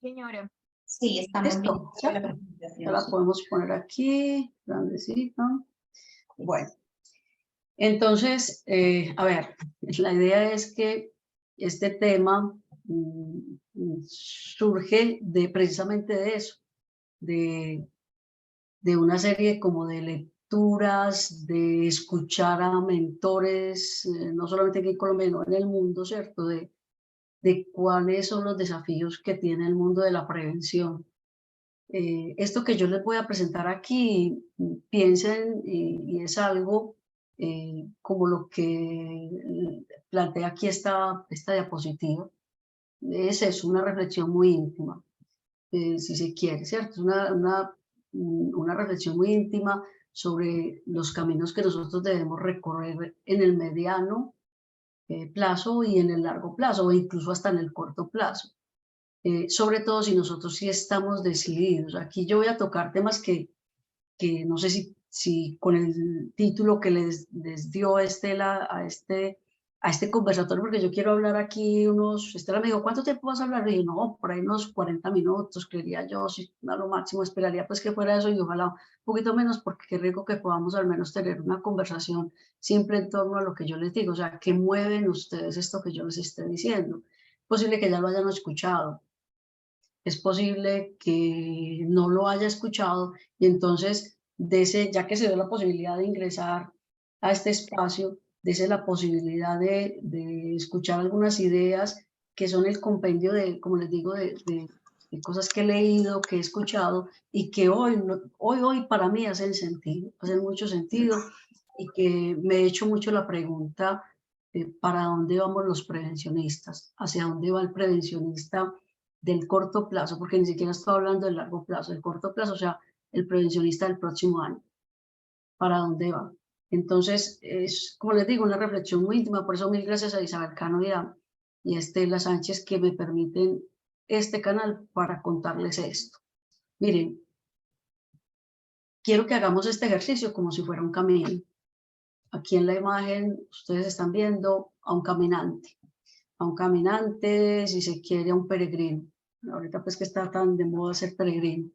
Señora, Sí, estamos bien Listo, con la ¿cierto? Ya presentación, la sí. podemos poner aquí, grandecita. Bueno, entonces, a ver, la idea es que este tema surge precisamente de eso, de, de una serie como de lecturas, de escuchar a mentores, no solamente aquí en Colombia, sino en el mundo, ¿cierto? De cuáles son los desafíos que tiene el mundo de la prevención. Esto que yo les voy a presentar aquí, piensen, y es algo como lo que plantea aquí esta diapositiva. Es eso, una reflexión muy íntima, si se quiere, ¿cierto? Es una reflexión muy íntima sobre los caminos que nosotros debemos recorrer en el mediano plazo y en el largo plazo, o incluso hasta en el corto plazo. Sobre todo si nosotros sí estamos decididos. Aquí yo voy a tocar temas que no sé si con el título que les dio Estela a este conversatorio, porque yo quiero hablar aquí Estela me dijo, ¿cuánto tiempo vas a hablar? Y yo, no, por ahí unos 40 minutos, creería yo, si a lo máximo esperaría pues que fuera eso y ojalá un poquito menos, porque qué rico que podamos al menos tener una conversación siempre en torno a lo que yo les digo, o sea, ¿qué mueven ustedes esto que yo les esté diciendo? Es posible que ya lo hayan escuchado, es posible que no lo haya escuchado y entonces, ya que se dio la posibilidad de ingresar a este espacio, dese la posibilidad de escuchar algunas ideas que son el compendio de, como les digo, de cosas que he leído, que he escuchado y que hoy para mí hacen sentido, hacen mucho sentido y que me he hecho mucho la pregunta, ¿para dónde vamos los prevencionistas? ¿Hacia dónde va el prevencionista del corto plazo? Porque ni siquiera estoy hablando del largo plazo, del corto plazo, o sea, el prevencionista del próximo año, ¿para dónde va? Entonces, es, como les digo, una reflexión muy íntima, por eso mil gracias a Isabel Cano y a Estela Sánchez que me permiten este canal para contarles esto. Miren, quiero que hagamos este ejercicio como si fuera un camino. Aquí en la imagen ustedes están viendo a un caminante, si se quiere, a un peregrino. Ahorita pues que está tan de moda ser peregrino.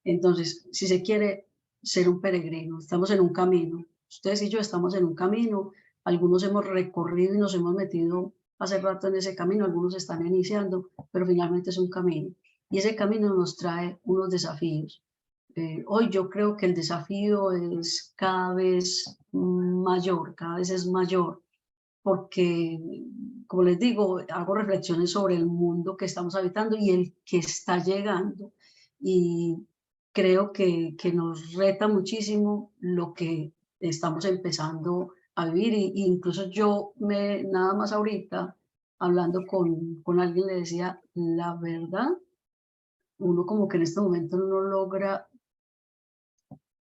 Entonces, si se quiere ser un peregrino, estamos en un camino. Ustedes y yo estamos en un camino. Algunos hemos recorrido y nos hemos metido hace rato en ese camino, algunos están iniciando, pero finalmente es un camino. Y ese camino nos trae unos desafíos. Hoy yo creo que el desafío es cada vez mayor, cada vez es mayor, porque, como les digo, hago reflexiones sobre el mundo que estamos habitando y el que está llegando. Y creo que nos reta muchísimo lo que estamos empezando a vivir. Incluso nada más ahorita, hablando con alguien, le decía, la verdad, uno como que en este momento no logra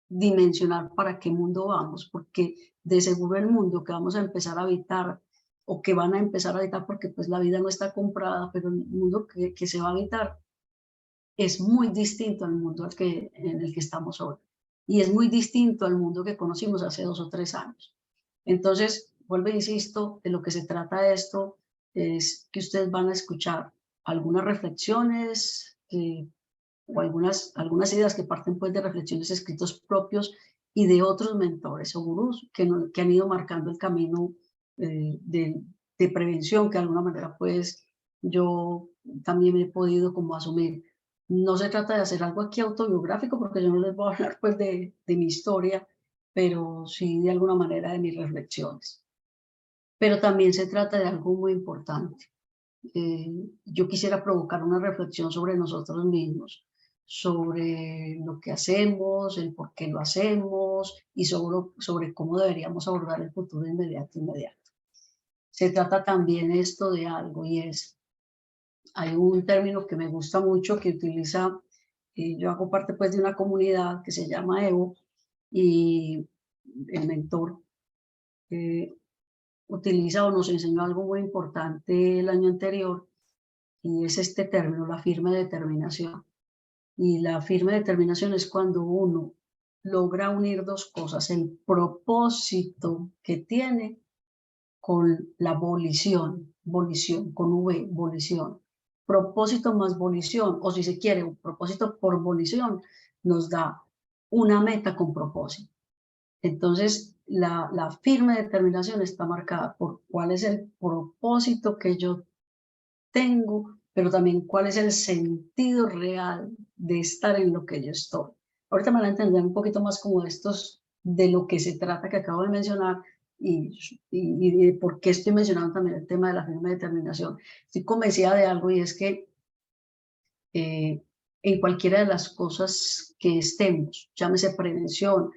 dimensionar para qué mundo vamos, porque de seguro el mundo que vamos a empezar a habitar o que van a empezar a habitar, porque pues la vida no está comprada, pero el mundo que se va a habitar es muy distinto al mundo en el que estamos hoy. Y es muy distinto al mundo que conocimos hace 2 o 3 años. Entonces, vuelvo e insisto, de lo que se trata esto es que ustedes van a escuchar algunas reflexiones o algunas ideas que parten pues de reflexiones escritos propios y de otros mentores o gurús que han ido marcando el camino de prevención que de alguna manera pues yo también he podido como asumir. No se trata de hacer algo aquí autobiográfico porque yo no les voy a hablar pues de mi historia, pero sí de alguna manera de mis reflexiones. Pero también se trata de algo muy importante. Yo quisiera provocar una reflexión sobre nosotros mismos, sobre lo que hacemos, el por qué lo hacemos y sobre cómo deberíamos abordar el futuro inmediato. Se trata también esto de algo y hay un término que me gusta mucho que utiliza, yo hago parte pues de una comunidad que se llama Evo y el mentor utiliza o nos enseñó algo muy importante el año anterior y es este término, la firme determinación. Y la firme determinación es cuando uno logra unir dos cosas, el propósito que tiene con la volición, con V, volición. propósito más volición, o si se quiere, un propósito por volición, nos da una meta con propósito. Entonces, la firme determinación está marcada por cuál es el propósito que yo tengo, pero también cuál es el sentido real de estar en lo que yo estoy. Ahorita me van a entender un poquito más como de lo que se trata que acabo de mencionar y de por qué estoy mencionando también el tema de la firme determinación. Estoy convencida de algo y es que en cualquiera de las cosas que estemos, llámese prevención,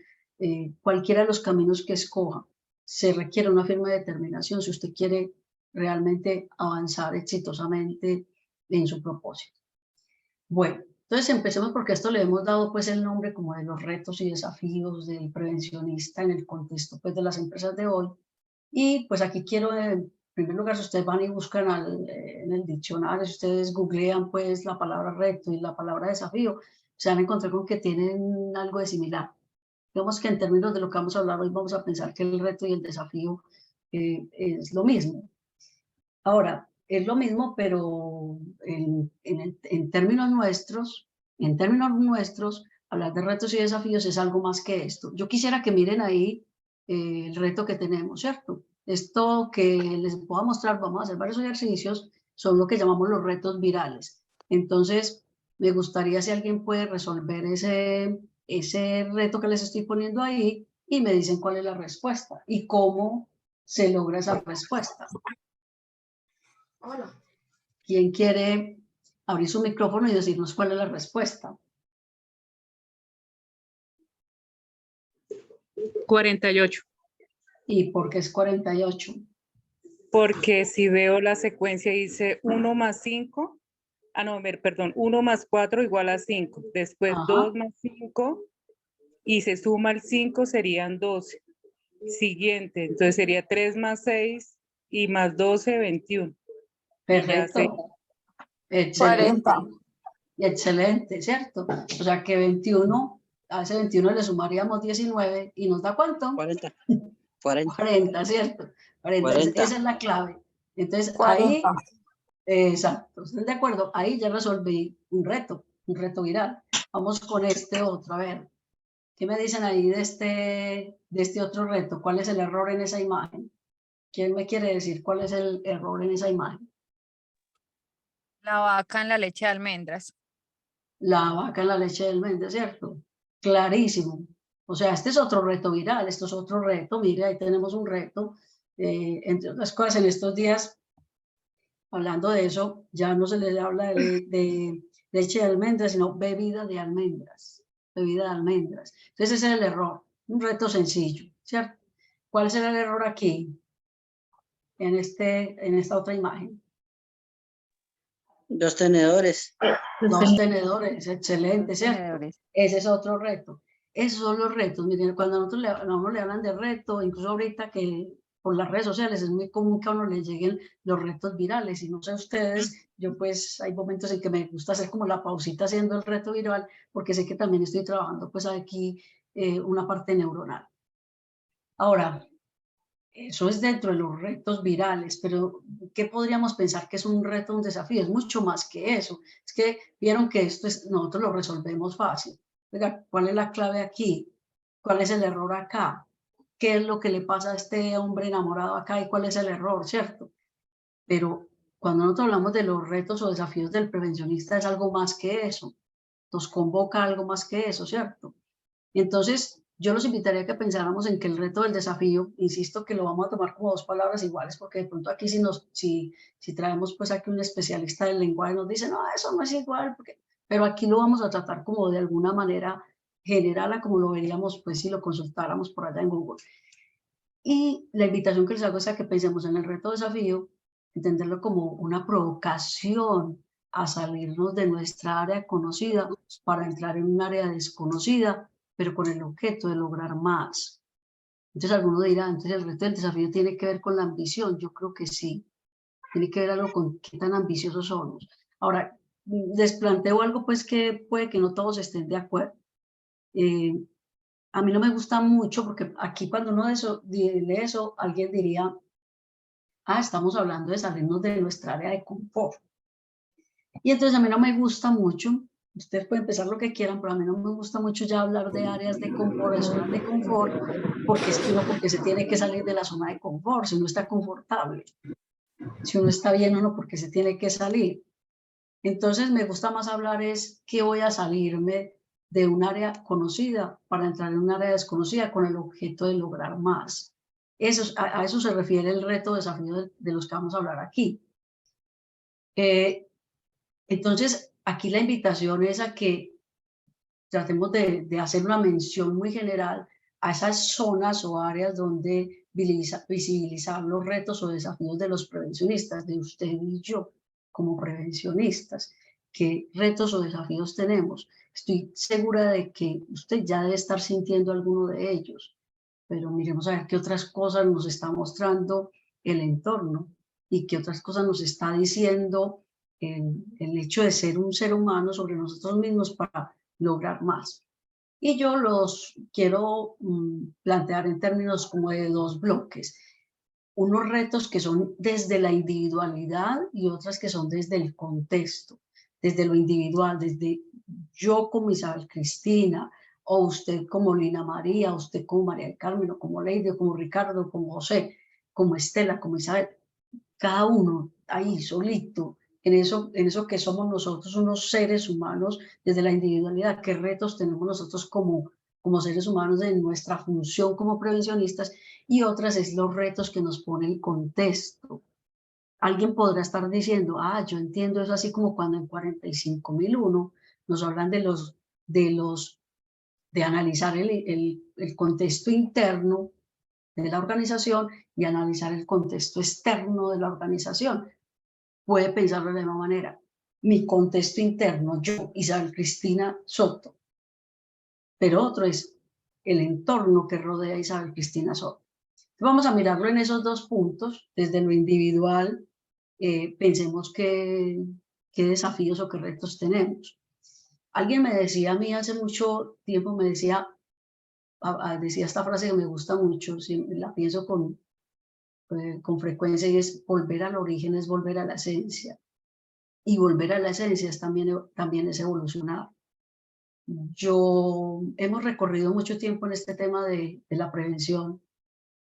cualquiera de los caminos que escoja, se requiere una firme determinación si usted quiere realmente avanzar exitosamente en su propósito. Bueno, entonces empecemos porque a esto le hemos dado pues el nombre como de los retos y desafíos del prevencionista en el contexto pues de las empresas de hoy. Y pues aquí quiero, en primer lugar, si ustedes van y buscan en el diccionario, si ustedes googlean pues la palabra reto y la palabra desafío, se van a encontrar con que tienen algo de similar. Digamos que en términos de lo que vamos a hablar hoy, vamos a pensar que el reto y el desafío es lo mismo. Ahora, es lo mismo, pero en términos nuestros, hablar de retos y desafíos es algo más que esto. Yo quisiera que miren ahí el reto que tenemos, ¿cierto? Esto que les puedo mostrar, vamos a hacer varios ejercicios, son lo que llamamos los retos virales. Entonces, me gustaría si alguien puede resolver ese reto que les estoy poniendo ahí y me dicen cuál es la respuesta y cómo se logra esa respuesta. Hola. ¿Quién quiere abrir su micrófono y decirnos cuál es la respuesta? 48. ¿Y por qué es 48? Porque si veo la secuencia dice 1 más 5, perdón, 1 más 4 igual a 5, después Ajá. 2 más 5 y se suma el 5 serían 12. Siguiente, entonces sería 3 más 6 y más 12, 21. Perfecto. Excelente. 40. Excelente, ¿cierto? O sea que 21, a ese 21 le sumaríamos 19 y nos da ¿cuánto? 40. 40, ¿cierto? 40. 40. Esa es la clave. Entonces 40. ahí, exacto, ¿están de acuerdo? Ahí ya resolví un reto viral. Vamos con este otro, a ver. ¿Qué me dicen ahí de este otro reto? ¿Cuál es el error en esa imagen? ¿Quién me quiere decir cuál es el error en esa imagen? La vaca en la leche de almendras. La vaca en la leche de almendra, ¿cierto? Clarísimo. O sea, este es otro reto viral, esto es otro reto. Mire, ahí tenemos un reto. Entre otras cosas, en estos días, hablando de eso, ya no se le habla de leche de almendras, sino bebida de almendras. Bebida de almendras. Entonces, ese es el error. Un reto sencillo, ¿cierto? ¿Cuál será el error aquí? En esta otra imagen. 2 tenedores. 2 tenedores, excelente, ¿cierto? Tenedores. Ese es otro reto. Esos son los retos. Miren, cuando a uno le hablan de reto, incluso ahorita que por las redes sociales es muy común que a uno le lleguen los retos virales. Y no sé ustedes, yo pues hay momentos en que me gusta hacer como la pausita haciendo el reto viral, porque sé que también estoy trabajando pues aquí una parte neuronal. Ahora, eso es dentro de los retos virales, pero ¿qué podríamos pensar que es un reto, un desafío? Es mucho más que eso. Es que vieron que nosotros lo resolvemos fácil. Oiga, ¿cuál es la clave aquí? ¿Cuál es el error acá? ¿Qué es lo que le pasa a este hombre enamorado acá y cuál es el error, cierto? Pero cuando nosotros hablamos de los retos o desafíos del prevencionista es algo más que eso. Nos convoca algo más que eso, ¿cierto? Entonces, yo los invitaría a que pensáramos en que el reto del desafío, insisto que lo vamos a tomar como 2 palabras iguales, porque de pronto aquí si traemos pues aquí un especialista del lenguaje nos dice, no, eso no es igual, pero aquí lo vamos a tratar como de alguna manera general a como lo veríamos pues si lo consultáramos por allá en Google. Y la invitación que les hago es a que pensemos en el reto desafío, entenderlo como una provocación a salirnos de nuestra área conocida para entrar en un área desconocida, pero con el objeto de lograr más. Entonces alguno dirá, entonces el reto del desafío tiene que ver con la ambición. Yo creo que sí, tiene que ver algo con qué tan ambiciosos somos. Ahora, les planteo algo pues que puede que no todos estén de acuerdo. A mí no me gusta mucho porque aquí cuando uno lee eso, alguien diría, estamos hablando de salirnos de nuestra área de confort. Y entonces a mí no me gusta mucho, ustedes pueden pensar lo que quieran, pero a mí no me gusta mucho ya hablar de áreas de confort, de zonas de confort, porque es que uno porque se tiene que salir de la zona de confort, si uno está confortable. Si uno está bien o no, porque se tiene que salir. Entonces me gusta más hablar es que voy a salirme de un área conocida para entrar en un área desconocida con el objeto de lograr más. A eso se refiere el reto, desafío de los que vamos a hablar aquí. Entonces, aquí la invitación es a que tratemos de hacer una mención muy general a esas zonas o áreas donde visibilizar los retos o desafíos de los prevencionistas, de usted y yo como prevencionistas. ¿Qué retos o desafíos tenemos? Estoy segura de que usted ya debe estar sintiendo alguno de ellos, pero miremos a ver qué otras cosas nos está mostrando el entorno y qué otras cosas nos está diciendo el hecho de ser un ser humano sobre nosotros mismos para lograr más. Y yo los quiero plantear en términos como de dos bloques. Unos retos que son desde la individualidad y otras que son desde el contexto, desde lo individual, desde yo como Isabel Cristina, o usted como Lina María, usted como María del Carmen, o como Lady, o como Ricardo, como José, como Estela, como Isabel. Cada uno ahí solito, en eso que somos nosotros, unos seres humanos desde la individualidad, qué retos tenemos nosotros como seres humanos en nuestra función como prevencionistas, y otras es los retos que nos pone el contexto. Alguien podrá estar diciendo, yo entiendo eso así como cuando en 45.001 nos hablan de analizar el contexto interno de la organización y analizar el contexto externo de la organización. Puede pensarlo de la misma manera. Mi contexto interno, yo, Isabel Cristina Soto, pero otro es el entorno que rodea a Isabel Cristina Soto. Vamos a mirarlo en esos dos puntos, desde lo individual, pensemos qué desafíos o qué retos tenemos. Alguien me decía a mí hace mucho tiempo, me decía esta frase que me gusta mucho, la pienso con frecuencia, y es: volver al origen es volver a la esencia. Y volver a la esencia también es evolucionar. Hemos recorrido mucho tiempo en este tema de la prevención,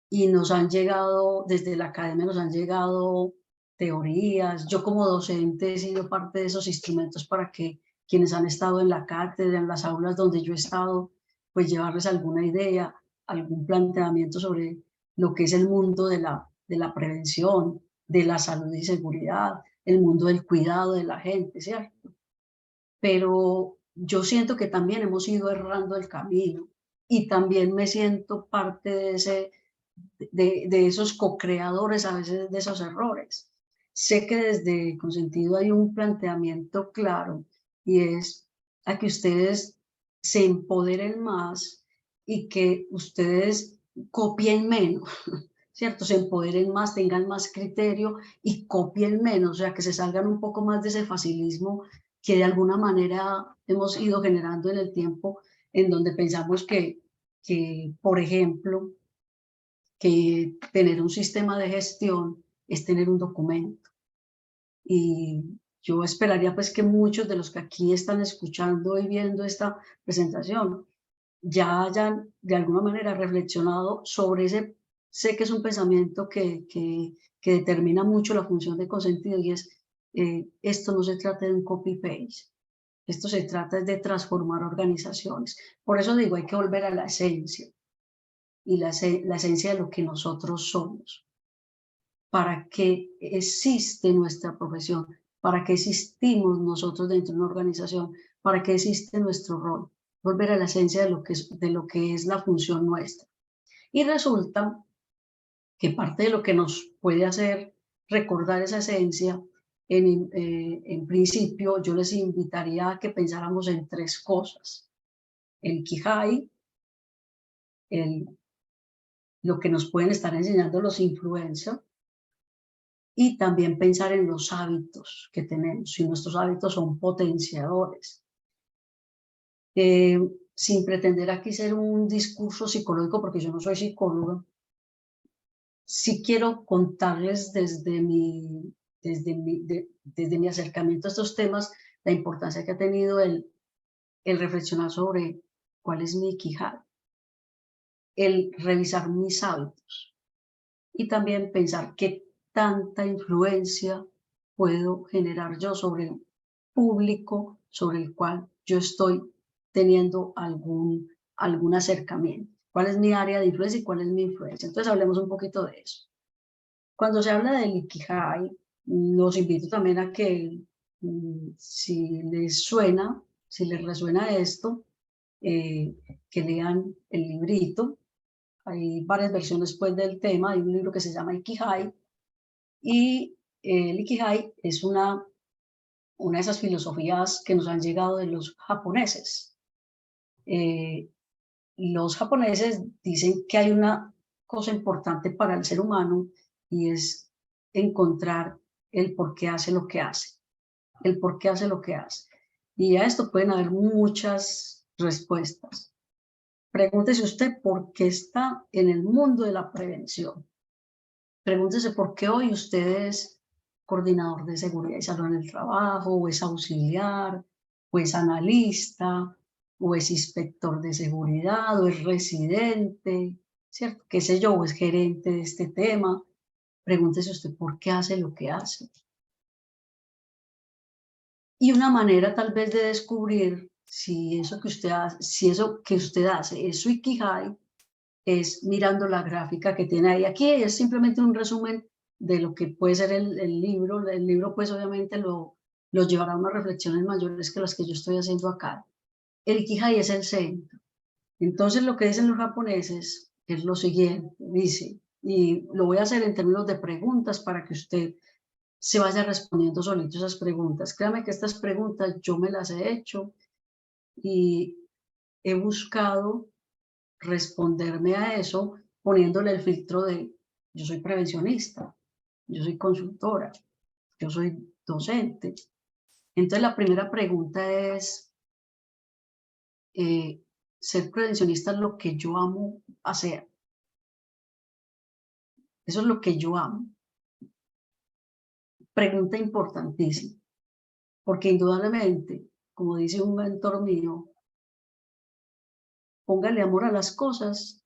y nos han llegado, desde la academia nos han llegado teorías. Yo como docente he sido parte de esos instrumentos para que quienes han estado en la cátedra, en las aulas donde yo he estado, pues llevarles alguna idea, algún planteamiento sobre lo que es el mundo de la prevención, de la salud y seguridad, el mundo del cuidado de la gente, ¿cierto? Pero yo siento que también hemos ido errando el camino, y también me siento parte de esos co-creadores a veces de esos errores. Sé que desde Consentido hay un planteamiento claro, y es a que ustedes se empoderen más y que ustedes copien menos, ¿cierto? Se empoderen más, tengan más criterio y copien menos, o sea, que se salgan un poco más de ese facilismo que de alguna manera hemos ido generando en el tiempo, en donde pensamos que por ejemplo, que tener un sistema de gestión es tener un documento. Y yo esperaría pues que muchos de los que aquí están escuchando y viendo esta presentación ya hayan de alguna manera reflexionado sobre ese. Sé que es un pensamiento que determina mucho la función de Consentido, y es, esto no se trata de un copy-paste, esto se trata de transformar organizaciones. Por eso digo, hay que volver a la esencia, y la esencia de lo que nosotros somos. ¿Para qué existe nuestra profesión? ¿Para qué existimos nosotros dentro de una organización? ¿Para qué existe nuestro rol? Volver a la esencia de lo que es la función nuestra. Y resulta que parte de lo que nos puede hacer recordar esa esencia, en principio yo les invitaría a que pensáramos en tres cosas: el Kijai, lo que nos pueden estar enseñando los influencers, y también pensar en los hábitos que tenemos, si nuestros hábitos son potenciadores. Sin pretender aquí ser un discurso psicológico, porque yo no soy psicóloga, sí quiero contarles desde mi desde mi acercamiento a estos temas, la importancia que ha tenido el reflexionar sobre cuál es mi ikigai, el revisar mis hábitos y también pensar qué tanta influencia puedo generar yo sobre el público sobre el cual yo estoy teniendo algún acercamiento. ¿Cuál es mi área de influencia y cuál es mi influencia? Entonces hablemos un poquito de eso. Cuando se habla del ikigai, los invito también a que si les resuena esto, que lean el librito. Hay varias versiones pues del tema. Hay un libro que se llama Ikigai y el Ikigai es una de esas filosofías que nos han llegado de los japoneses. Los japoneses dicen que hay una cosa importante para el ser humano y es encontrar el por qué hace lo que hace. El por qué hace lo que hace. Y a esto pueden haber muchas respuestas. Pregúntese usted por qué está en el mundo de la prevención. Pregúntese por qué hoy usted es coordinador de seguridad y salud en el trabajo, o es auxiliar, o es analista, o es inspector de seguridad, o es residente, ¿cierto? Qué sé yo, o es gerente de este tema. Pregúntese usted por qué hace lo que hace. Y una manera tal vez de descubrir si eso que usted hace es su ikigai, es mirando la gráfica que tiene ahí. Aquí es simplemente un resumen de lo que puede ser el libro. El libro pues obviamente lo llevará a unas reflexiones mayores que las que yo estoy haciendo acá. El ikigai es el centro. Entonces lo que dicen los japoneses es lo siguiente, dice, y lo voy a hacer en términos de preguntas para que usted se vaya respondiendo solito esas preguntas. Créame que estas preguntas yo me las he hecho y he buscado responderme a eso poniéndole el filtro de yo soy prevencionista, yo soy consultora, yo soy docente. Entonces la primera pregunta es, ser prevencionista es lo que yo amo hacer. Eso es lo que yo amo. Pregunta importantísima, porque indudablemente, como dice un mentor mío, póngale amor a las cosas,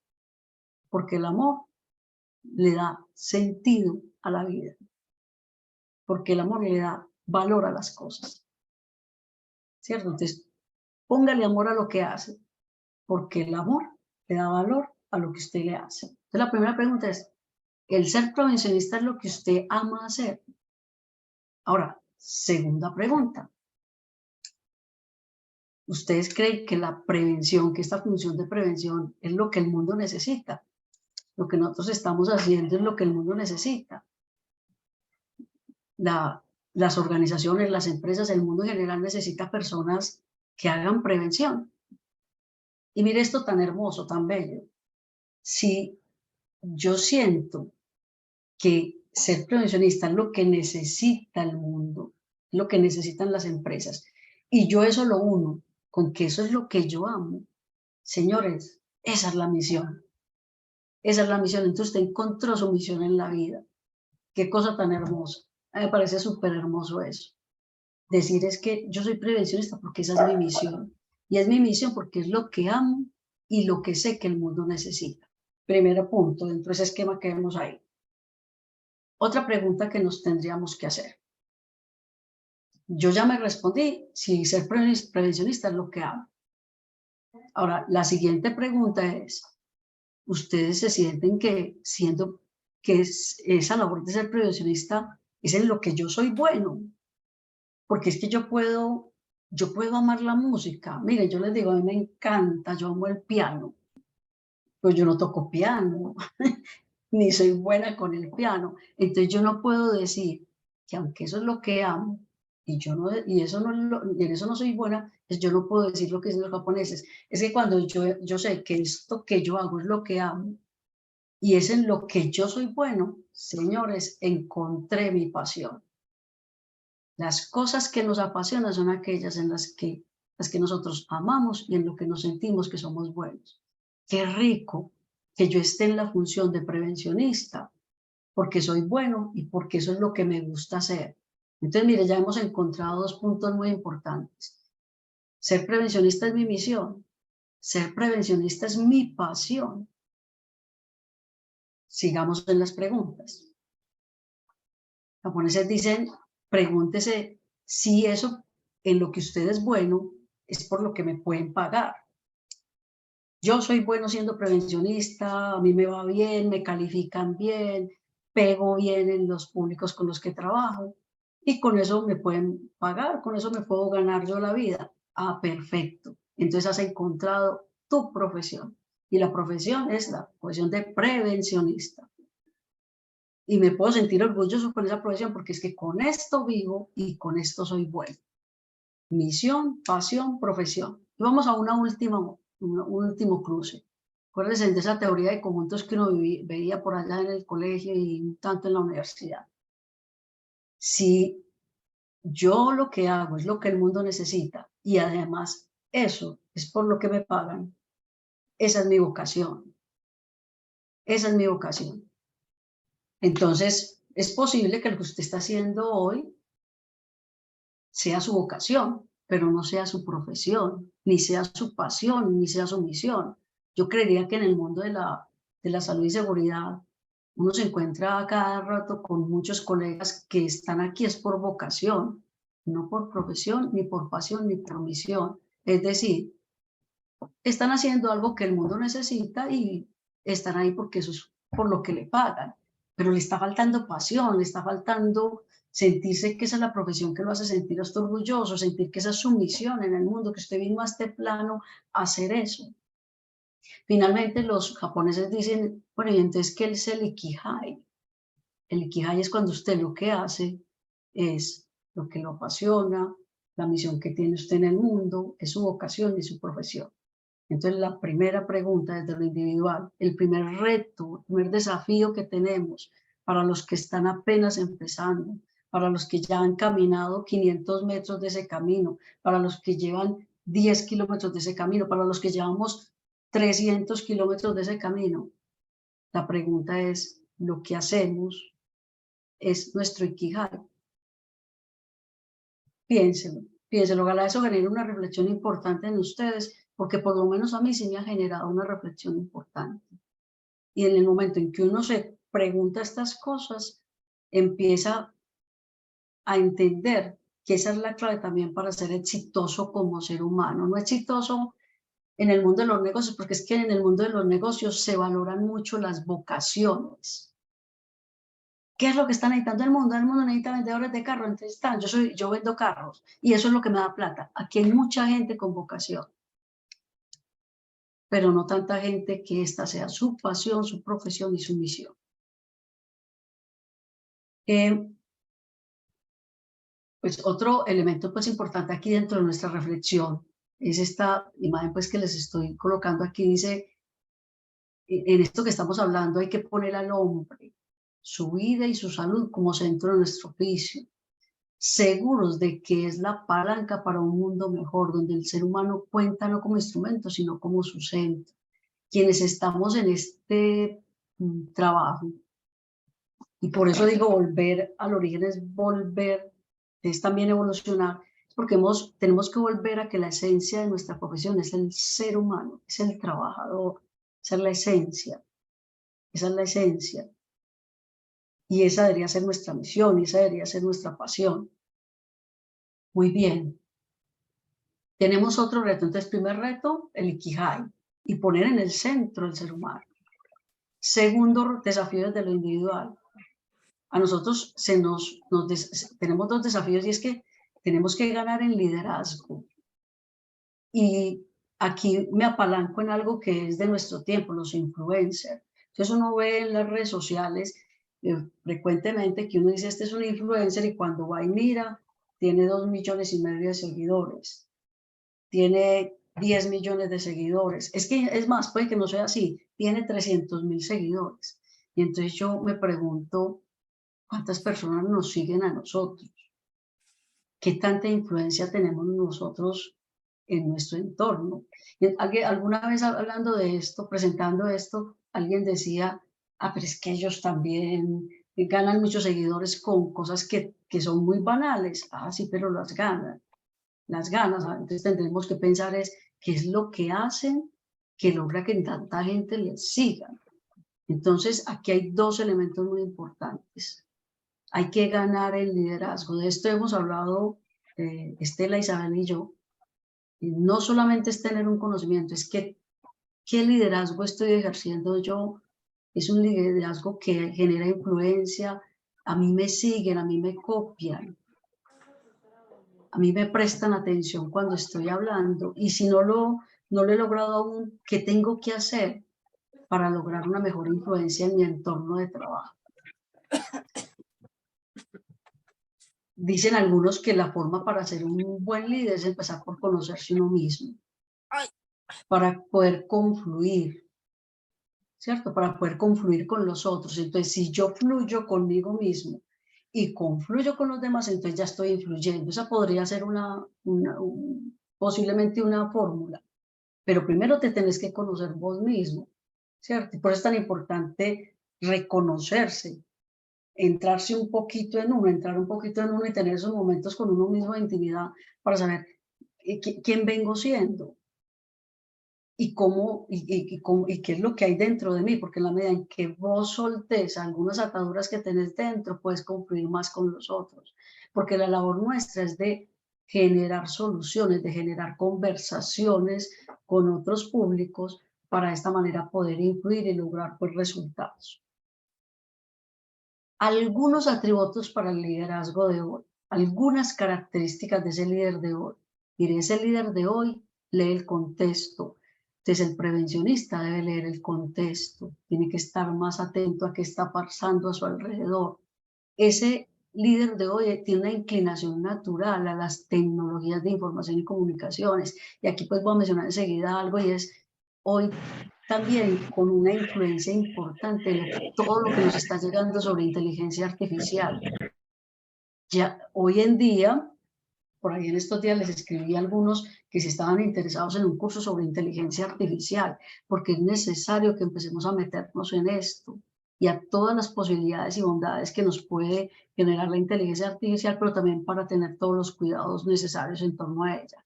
porque el amor le da sentido a la vida, porque el amor le da valor a las cosas, ¿cierto? Entonces, póngale amor a lo que hace, porque el amor le da valor a lo que usted le hace. Entonces, la primera pregunta es, ¿el ser prevencionista es lo que usted ama hacer? Ahora, segunda pregunta. ¿Ustedes creen que la prevención, que esta función de prevención es lo que el mundo necesita? Lo que nosotros estamos haciendo es lo que el mundo necesita. Las organizaciones, las empresas, el mundo en general necesita personas que hagan prevención. Y mire esto tan hermoso, tan bello. Si yo siento que ser prevencionista es lo que necesita el mundo, lo que necesitan las empresas, y yo eso lo uno con que eso es lo que yo amo, señores, esa es la misión. Esa es la misión. Entonces usted encontró su misión en la vida. Qué cosa tan hermosa. A mí me parece súper hermoso eso. Decir es que yo soy prevencionista porque esa es mi misión. Y es mi misión porque es lo que amo y lo que sé que el mundo necesita. Primer punto dentro de ese esquema que vemos ahí. Otra pregunta que nos tendríamos que hacer. Yo ya me respondí si ser prevencionista es lo que amo. Ahora, la siguiente pregunta es, ¿ustedes se sienten que siendo que esa labor de ser prevencionista es en lo que yo soy bueno? Porque es que yo puedo amar la música. Mire, yo les digo, a mí me encanta, yo amo el piano. Pues yo no toco piano, ni soy buena con el piano. Entonces yo no puedo decir que aunque eso es lo que amo, y en eso no soy buena, pues yo no puedo decir lo que dicen los japoneses. Es que cuando yo sé que esto que yo hago es lo que amo, y es en lo que yo soy bueno, señores, encontré mi pasión. Las cosas que nos apasionan son aquellas en las que nosotros amamos y en lo que nos sentimos que somos buenos. Qué rico que yo esté en la función de prevencionista, porque soy bueno y porque eso es lo que me gusta hacer. Entonces, mire, ya hemos encontrado 2 puntos muy importantes. Ser prevencionista es mi misión. Ser prevencionista es mi pasión. Sigamos en las preguntas. Los japoneses dicen, pregúntese si eso en lo que usted es bueno es por lo que me pueden pagar. Yo soy bueno siendo prevencionista, a mí me va bien, me califican bien, pego bien en los públicos con los que trabajo y con eso me pueden pagar, con eso me puedo ganar yo la vida. Ah, perfecto. Entonces has encontrado tu profesión y la profesión es la profesión de prevencionista. Y me puedo sentir orgulloso con esa profesión porque es que con esto vivo y con esto soy bueno. Misión, pasión, profesión. Y vamos a un último cruce. Acuérdense de esa teoría de conjuntos que uno veía por allá en el colegio y un tanto en la universidad. Si yo lo que hago es lo que el mundo necesita y además eso es por lo que me pagan, esa es mi vocación. Esa es mi vocación. Entonces, es posible que lo que usted está haciendo hoy sea su vocación, pero no sea su profesión, ni sea su pasión, ni sea su misión. Yo creería que en el mundo de la salud y seguridad uno se encuentra a cada rato con muchos colegas que están aquí es por vocación, no por profesión, ni por pasión, ni por misión. Es decir, están haciendo algo que el mundo necesita y están ahí porque eso es por lo que le pagan, pero le está faltando pasión, le está faltando sentirse que esa es la profesión que lo hace sentir usted orgulloso, sentir que esa es su misión en el mundo, que usted vino a este plano a hacer eso. Finalmente los japoneses dicen, bueno, y entonces, ¿qué es el ikigai? El ikigai es cuando usted lo que hace es lo que lo apasiona, la misión que tiene usted en el mundo, es su vocación y su profesión. Entonces, la primera pregunta desde lo individual, el primer reto, el primer desafío que tenemos para los que están apenas empezando, para los que ya han caminado 500 metros de ese camino, para los que llevan 10 kilómetros de ese camino, para los que llevamos 300 kilómetros de ese camino. La pregunta es, ¿lo que hacemos es nuestro ikigai? Piénselo, piénselo, ojalá eso genere una reflexión importante en ustedes, porque por lo menos a mí sí me ha generado una reflexión importante. Y en el momento en que uno se pregunta estas cosas, empieza a entender que esa es la clave también para ser exitoso como ser humano. No exitoso en el mundo de los negocios, porque es que en el mundo de los negocios se valoran mucho las vocaciones. ¿Qué es lo que está necesitando el mundo? El mundo necesita vendedores de carros, entonces yo vendo carros y eso es lo que me da plata. Aquí hay mucha gente con vocación, pero no tanta gente que esta sea su pasión, su profesión y su misión. Pues otro elemento pues importante aquí dentro de nuestra reflexión es esta imagen pues que les estoy colocando aquí. Dice, en esto que estamos hablando hay que poner al hombre, su vida y su salud como centro de nuestro oficio, seguros de que es la palanca para un mundo mejor, donde el ser humano cuenta no como instrumento, sino como su centro. Quienes estamos en este trabajo, y por eso digo volver al origen es volver, es también evolucionar, porque tenemos que volver a que la esencia de nuestra profesión es el ser humano, es el trabajador, esa es la esencia, esa es la esencia. Y esa debería ser nuestra misión, y esa debería ser nuestra pasión. Muy bien. Tenemos otro reto. Entonces, primer reto, el ikigai, y poner en el centro el ser humano. Segundo desafío desde lo individual. A nosotros tenemos 2 desafíos y es que tenemos que ganar en liderazgo. Y aquí me apalanco en algo que es de nuestro tiempo, los influencers. Entonces uno ve en las redes sociales frecuentemente que uno dice, este es un influencer y cuando va y mira, tiene 2,5 millones de seguidores, tiene 10 millones de seguidores. Es que es más, puede que no sea así, tiene 300,000 seguidores. Y entonces yo me pregunto, ¿cuántas personas nos siguen a nosotros? ¿Qué tanta influencia tenemos nosotros en nuestro entorno? Alguna vez hablando de esto, presentando esto, alguien decía, pero es que ellos también ganan muchos seguidores con cosas que son muy banales. Ah, sí, pero las ganan, las ganas. Entonces tendremos que pensar qué es lo que hacen que logra que tanta gente les siga. Entonces, aquí hay dos elementos muy importantes. Hay que ganar el liderazgo. De esto hemos hablado Estela, Isabel y yo. Y no solamente es tener un conocimiento, es que qué liderazgo estoy ejerciendo yo. Es un liderazgo que genera influencia. A mí me siguen, a mí me copian. A mí me prestan atención cuando estoy hablando. Y si no lo he logrado aún, ¿qué tengo que hacer para lograr una mejor influencia en mi entorno de trabajo? Dicen algunos que la forma para ser un buen líder es empezar por conocerse uno mismo, para poder confluir, ¿cierto? Para poder confluir con los otros. Entonces, si yo fluyo conmigo mismo y confluyo con los demás, entonces ya estoy influyendo. Esa podría ser posiblemente una fórmula, pero primero te tenés que conocer vos mismo, ¿cierto? Y por eso es tan importante reconocerse, entrar un poquito en uno y tener esos momentos con uno mismo de intimidad para saber quién vengo siendo y cómo y qué es lo que hay dentro de mí, porque en la medida en que vos soltés algunas ataduras que tenés dentro, puedes confluir más con los otros, porque la labor nuestra es de generar soluciones, de generar conversaciones con otros públicos para de esta manera poder influir y lograr pues resultados. Algunos atributos para el liderazgo de hoy, algunas características de ese líder de hoy. Mire, ese líder de hoy lee el contexto. Entonces el prevencionista debe leer el contexto, tiene que estar más atento a qué está pasando a su alrededor. Ese líder de hoy tiene una inclinación natural a las tecnologías de información y comunicaciones. Y aquí pues voy a mencionar enseguida algo y es hoy también con una influencia importante de todo lo que nos está llegando sobre inteligencia artificial. Ya hoy en día, por ahí en estos días les escribí a algunos que si estaban interesados en un curso sobre inteligencia artificial, porque es necesario que empecemos a meternos en esto y a todas las posibilidades y bondades que nos puede generar la inteligencia artificial, pero también para tener todos los cuidados necesarios en torno a ella.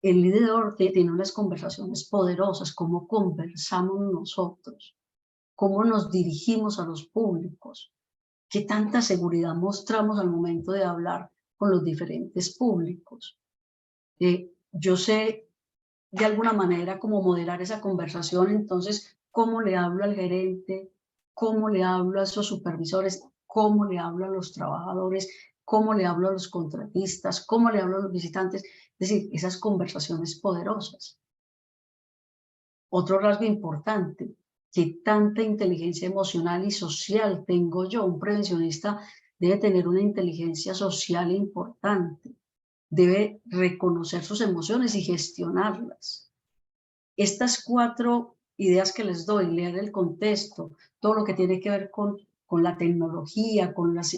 El líder tiene unas conversaciones poderosas, cómo conversamos nosotros, cómo nos dirigimos a los públicos, qué tanta seguridad mostramos al momento de hablar con los diferentes públicos. Yo sé de alguna manera cómo moderar esa conversación, entonces, cómo le hablo al gerente, cómo le hablo a esos supervisores, cómo le hablo a los trabajadores, cómo le hablo a los contratistas, cómo le hablo a los visitantes. Es decir, esas conversaciones poderosas. Otro rasgo importante, que tanta inteligencia emocional y social tengo yo. Un prevencionista debe tener una inteligencia social importante, debe reconocer sus emociones y gestionarlas. Estas 4 ideas que les doy, leer el contexto, todo lo que tiene que ver con la tecnología, con las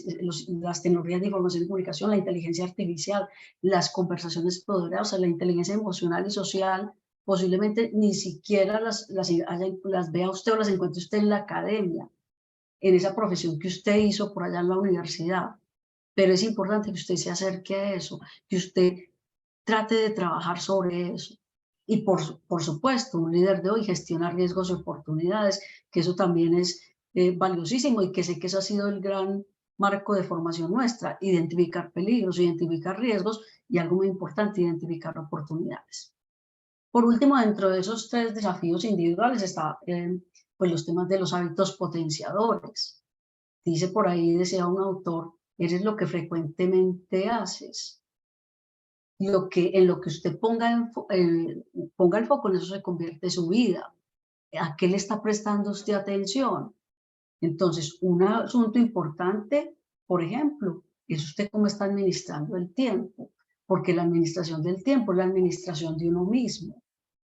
tecnologías de información y comunicación, la inteligencia artificial, las conversaciones poderosas, la inteligencia emocional y social, posiblemente ni siquiera las vea usted o las encuentre usted en la academia, en esa profesión que usted hizo por allá en la universidad. Pero es importante que usted se acerque a eso, que usted trate de trabajar sobre eso. Y por supuesto, un líder de hoy gestiona riesgos y oportunidades, que eso también es valiosísimo y que sé que eso ha sido el gran marco de formación nuestra, identificar peligros, identificar riesgos y algo muy importante, identificar oportunidades. Por último, dentro de esos 3 desafíos individuales está pues los temas de los hábitos potenciadores. Dice por ahí, decía un autor, eres lo que frecuentemente haces. En lo que usted ponga el foco, en eso se convierte su vida. ¿A qué le está prestando usted atención? Entonces, un asunto importante, por ejemplo, es usted cómo está administrando el tiempo, porque la administración del tiempo es la administración de uno mismo.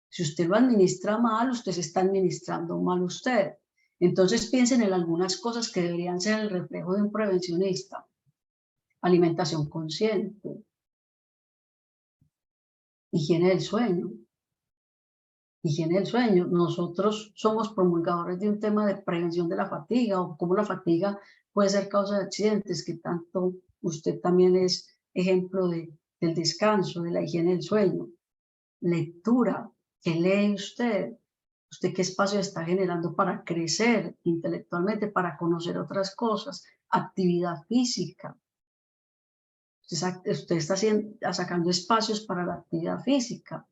Si usted lo administra mal, usted se está administrando mal usted. Entonces, piensen en algunas cosas que deberían ser el reflejo de un prevencionista. Alimentación consciente, higiene del sueño. Higiene del sueño. Nosotros somos promulgadores de un tema de prevención de la fatiga o cómo la fatiga puede ser causa de accidentes, que tanto usted también es ejemplo del descanso, de la higiene del sueño. Lectura, ¿qué lee usted? ¿Usted qué espacio está generando para crecer intelectualmente, para conocer otras cosas? Actividad física. Usted está sacando espacios para la actividad física.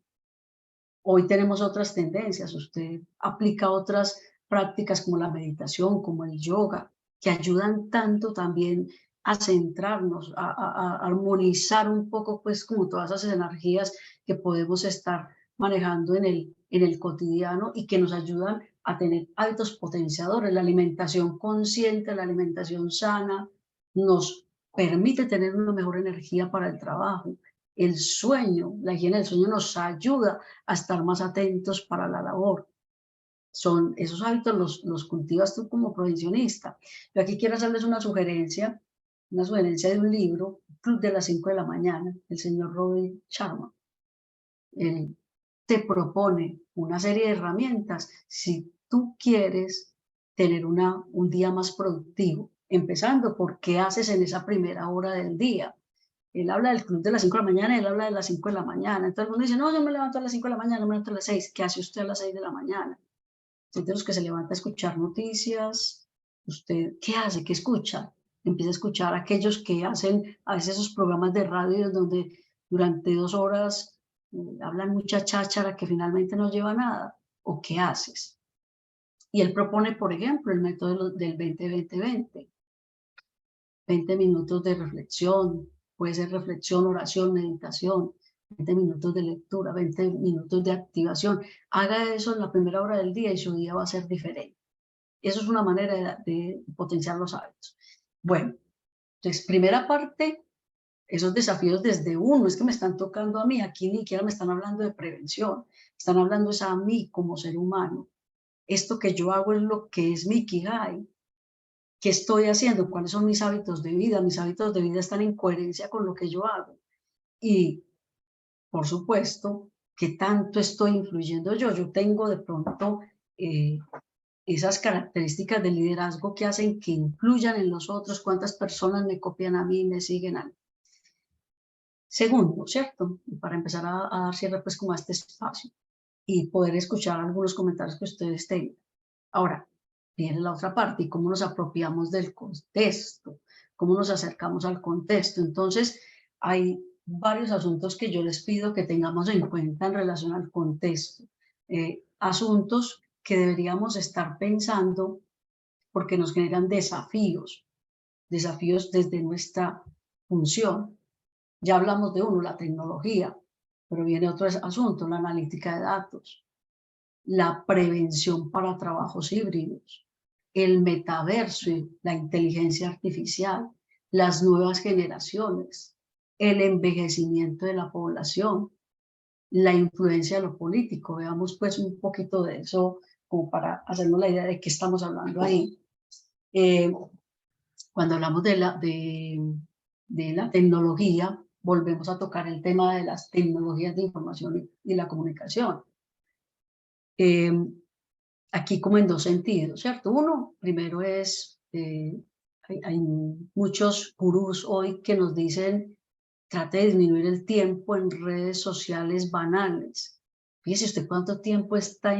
Hoy tenemos otras tendencias. Usted aplica otras prácticas como la meditación, como el yoga, que ayudan tanto también a centrarnos, a armonizar un poco, pues, como todas esas energías que podemos estar manejando en el cotidiano y que nos ayudan a tener hábitos potenciadores. La alimentación consciente, la alimentación sana, nos permite tener una mejor energía para el trabajo. El sueño, la higiene del sueño nos ayuda a estar más atentos para la labor. Son esos hábitos los cultivas tú como profesionista. Yo aquí quiero hacerles una sugerencia de un libro, Club de las 5 de la mañana, el señor Robin Sharma. Él te propone una serie de herramientas si tú quieres tener un día más productivo, empezando por qué haces en esa primera hora del día. Él habla del club de las 5 de la mañana, él habla de las 5 de la mañana. Entonces el mundo dice, no, yo me levanto a las 5 de la mañana, me levanto a las 6. ¿Qué hace usted a las 6 de la mañana? Usted de los que se levanta a escuchar noticias. ¿Usted qué hace? ¿Qué escucha? Empieza a escuchar a aquellos que hacen a veces esos programas de radio donde durante 2 horas hablan mucha cháchara que finalmente no lleva a nada. ¿O qué haces? Y él propone, por ejemplo, el método del 20-20-20. 20 minutos de reflexión, puede ser reflexión, oración, meditación, 20 minutos de lectura, 20 minutos de activación. Haga eso en la primera hora del día y su día va a ser diferente. Eso es una manera de potenciar los hábitos. Bueno, entonces, primera parte, esos desafíos desde uno, es que me están tocando a mí, aquí ni siquiera me están hablando de prevención, están hablando es a mí como ser humano. Esto que yo hago es lo que es mi Ikigai. ¿Qué estoy haciendo? ¿Cuáles son mis hábitos de vida? Mis hábitos de vida están en coherencia con lo que yo hago. Y, por supuesto, ¿qué tanto estoy influyendo yo? Yo tengo de pronto esas características de liderazgo que hacen que influyan en los otros, cuántas personas me copian a mí, me siguen a mí. Segundo, ¿cierto? Y para empezar a dar cierre pues como a este espacio y poder escuchar algunos comentarios que ustedes tengan. Ahora, viene la otra parte, y cómo nos apropiamos del contexto, cómo nos acercamos al contexto. Entonces, hay varios asuntos que yo les pido que tengamos en cuenta en relación al contexto. Asuntos que deberíamos estar pensando porque nos generan desafíos desde nuestra función. Ya hablamos de uno, la tecnología, pero viene otro asunto, la analítica de datos, la prevención para trabajos híbridos, el metaverso, la inteligencia artificial, las nuevas generaciones, el envejecimiento de la población, la influencia de lo político. Veamos pues un poquito de eso como para hacernos la idea de qué estamos hablando ahí. Cuando hablamos de la tecnología, volvemos a tocar el tema de las tecnologías de información y la comunicación. Aquí como en dos sentidos, ¿cierto? Uno, primero es, hay muchos gurús hoy que nos dicen, trate de disminuir el tiempo en redes sociales banales. Fíjese usted cuánto tiempo está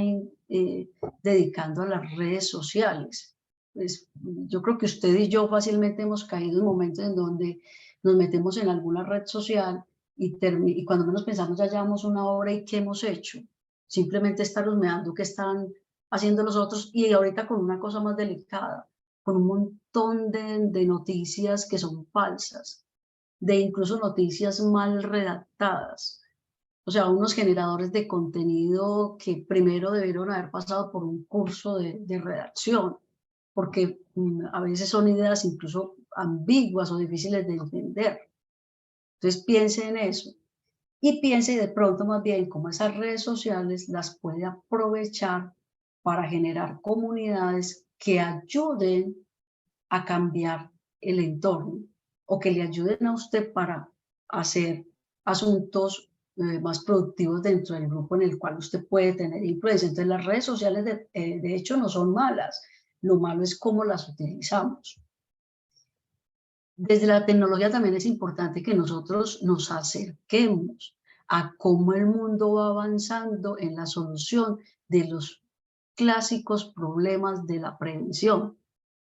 dedicando a las redes sociales. Pues, yo creo que usted y yo fácilmente hemos caído en momentos en donde nos metemos en alguna red social y cuando menos pensamos ya llevamos una hora y ¿qué hemos hecho? Simplemente estar husmeando qué están haciendo los otros y ahorita con una cosa más delicada, con un montón de noticias que son falsas, de incluso noticias mal redactadas. O sea, unos generadores de contenido que primero debieron haber pasado por un curso de redacción, porque a veces son ideas incluso ambiguas o difíciles de entender. Entonces piense en eso y piense de pronto más bien cómo esas redes sociales las puede aprovechar para generar comunidades que ayuden a cambiar el entorno o que le ayuden a usted para hacer asuntos más productivos dentro del grupo en el cual usted puede tener influencia. Entonces las redes sociales de hecho no son malas, lo malo es cómo las utilizamos. Desde la tecnología también es importante que nosotros nos acerquemos a cómo el mundo va avanzando en la solución de los clásicos problemas de la prevención.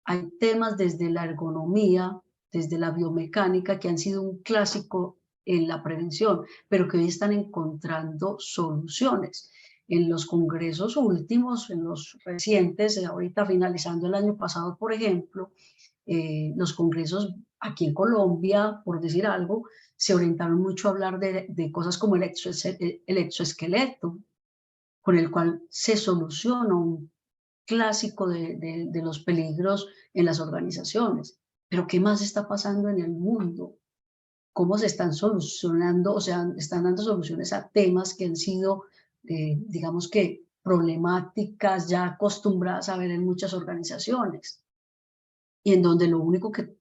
Hay temas desde la ergonomía, desde la biomecánica, que han sido un clásico en la prevención, pero que hoy están encontrando soluciones. En los congresos últimos, en los recientes, ahorita finalizando el año pasado, por ejemplo, los congresos aquí en Colombia, por decir algo, se orientaron mucho a hablar de cosas como el exoesqueleto, con el cual se soluciona un clásico de los peligros en las organizaciones. Pero ¿qué más está pasando en el mundo? ¿Cómo se están solucionando, o sea, están dando soluciones a temas que han sido, digamos que, problemáticas ya acostumbradas a ver en muchas organizaciones? Y en donde lo único que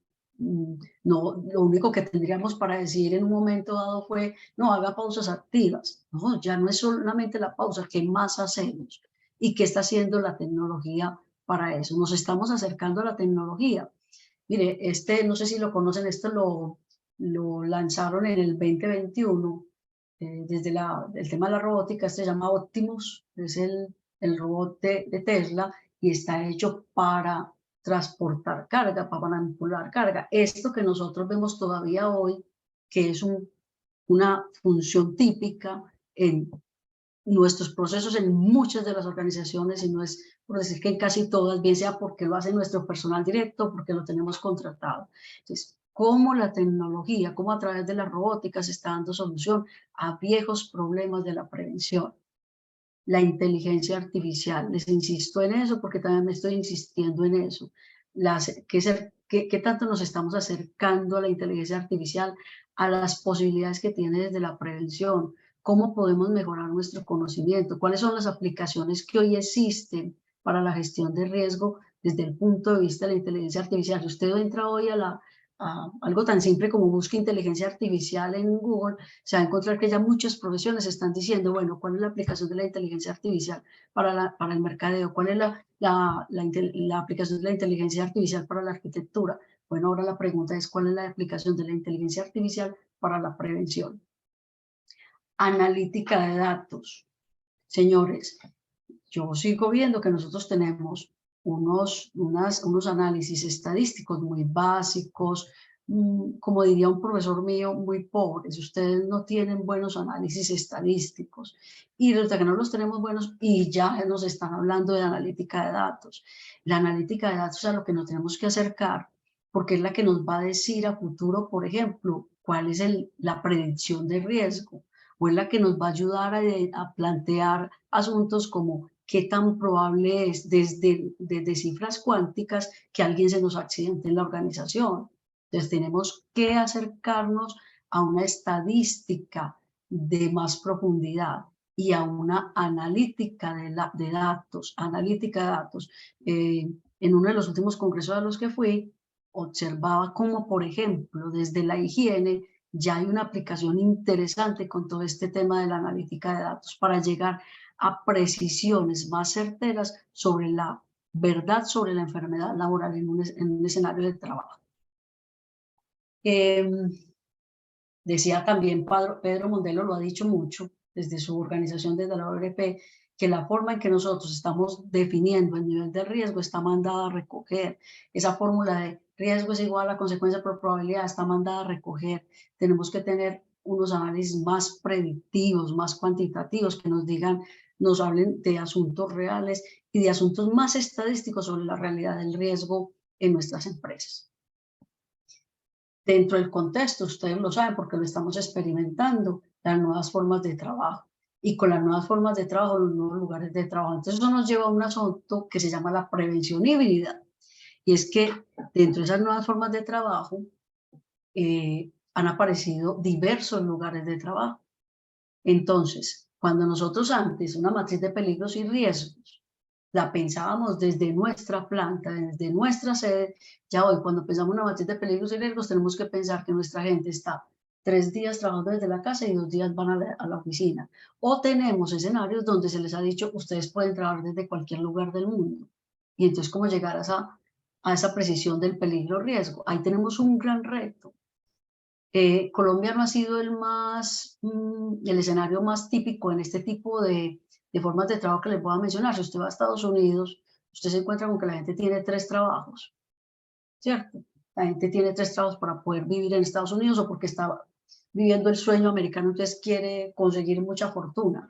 lo único que tendríamos para decir en un momento dado fue, no, haga pausas activas. No, ya no es solamente la pausa, ¿qué más hacemos? ¿Y qué está haciendo la tecnología para eso? Nos estamos acercando a la tecnología. Mire, no sé si lo conocen, lo lanzaron en el 2021, desde el tema de la robótica. Se llama Optimus, es el robot de Tesla, y está hecho para transportar carga, para manipular carga. Esto que nosotros vemos todavía hoy, que es una función típica en nuestros procesos en muchas de las organizaciones, y no es por decir que en casi todas, bien sea porque lo hace nuestro personal directo, porque lo tenemos contratado. Entonces, cómo la tecnología, cómo a través de la robótica se está dando solución a viejos problemas de la prevención. La inteligencia artificial, les insisto en eso porque también me estoy insistiendo en eso. ¿Qué tanto nos estamos acercando a la inteligencia artificial, a las posibilidades que tiene desde la prevención? ¿Cómo podemos mejorar nuestro conocimiento? ¿Cuáles son las aplicaciones que hoy existen para la gestión de riesgo desde el punto de vista de la inteligencia artificial? Si usted entra hoy a algo tan simple como busca inteligencia artificial en Google, se va a encontrar que ya muchas profesiones están diciendo, bueno, ¿cuál es la aplicación de la inteligencia artificial para el mercadeo? ¿Cuál es la aplicación de la inteligencia artificial para la arquitectura? Bueno, ahora la pregunta es, ¿cuál es la aplicación de la inteligencia artificial para la prevención? Analítica de datos. Señores, yo sigo viendo que nosotros tenemos unos análisis estadísticos muy básicos, como diría un profesor mío, muy pobres. Ustedes no tienen buenos análisis estadísticos y resulta que no los tenemos buenos y ya nos están hablando de analítica de datos. La analítica de datos es a lo que nos tenemos que acercar porque es la que nos va a decir a futuro, por ejemplo, cuál es la predicción de riesgo, o es la que nos va a ayudar a plantear asuntos como qué tan probable es desde cifras cuánticas que alguien se nos accidente en la organización. Entonces tenemos que acercarnos a una estadística de más profundidad y a una analítica de datos, en uno de los últimos congresos a los que fui, observaba cómo, por ejemplo, desde la higiene ya hay una aplicación interesante con todo este tema de la analítica de datos para llegar a precisiones más certeras sobre la verdad sobre la enfermedad laboral en un escenario de trabajo. Decía también Pedro Mondelo, lo ha dicho mucho desde su organización, desde la ORP, que la forma en que nosotros estamos definiendo el nivel de riesgo está mandada a recoger. Esa fórmula de riesgo es igual a consecuencia por probabilidad está mandada a recoger. Tenemos que tener unos análisis más predictivos, más cuantitativos, que nos hablen de asuntos reales y de asuntos más estadísticos sobre la realidad del riesgo en nuestras empresas. Dentro del contexto, ustedes lo saben porque lo estamos experimentando, las nuevas formas de trabajo. Y con las nuevas formas de trabajo, los nuevos lugares de trabajo. Entonces eso nos lleva a un asunto que se llama la prevención híbrida. Y es que dentro de esas nuevas formas de trabajo han aparecido diversos lugares de trabajo. Entonces, cuando nosotros antes una matriz de peligros y riesgos la pensábamos desde nuestra planta, desde nuestra sede, ya hoy cuando pensamos una matriz de peligros y riesgos tenemos que pensar que nuestra gente está 3 días trabajando desde la casa y 2 días van a la oficina. O tenemos escenarios donde se les ha dicho, ustedes pueden trabajar desde cualquier lugar del mundo. Y entonces, ¿cómo llegar a a esa precisión del peligro-riesgo. Ahí tenemos un gran reto. Colombia no ha sido el escenario más típico en este tipo de formas de trabajo que les voy a mencionar. Si usted va a Estados Unidos, usted se encuentra con que la gente tiene 3 trabajos, ¿cierto? La gente tiene 3 trabajos para poder vivir en Estados Unidos o porque está viviendo el sueño americano, entonces quiere conseguir mucha fortuna.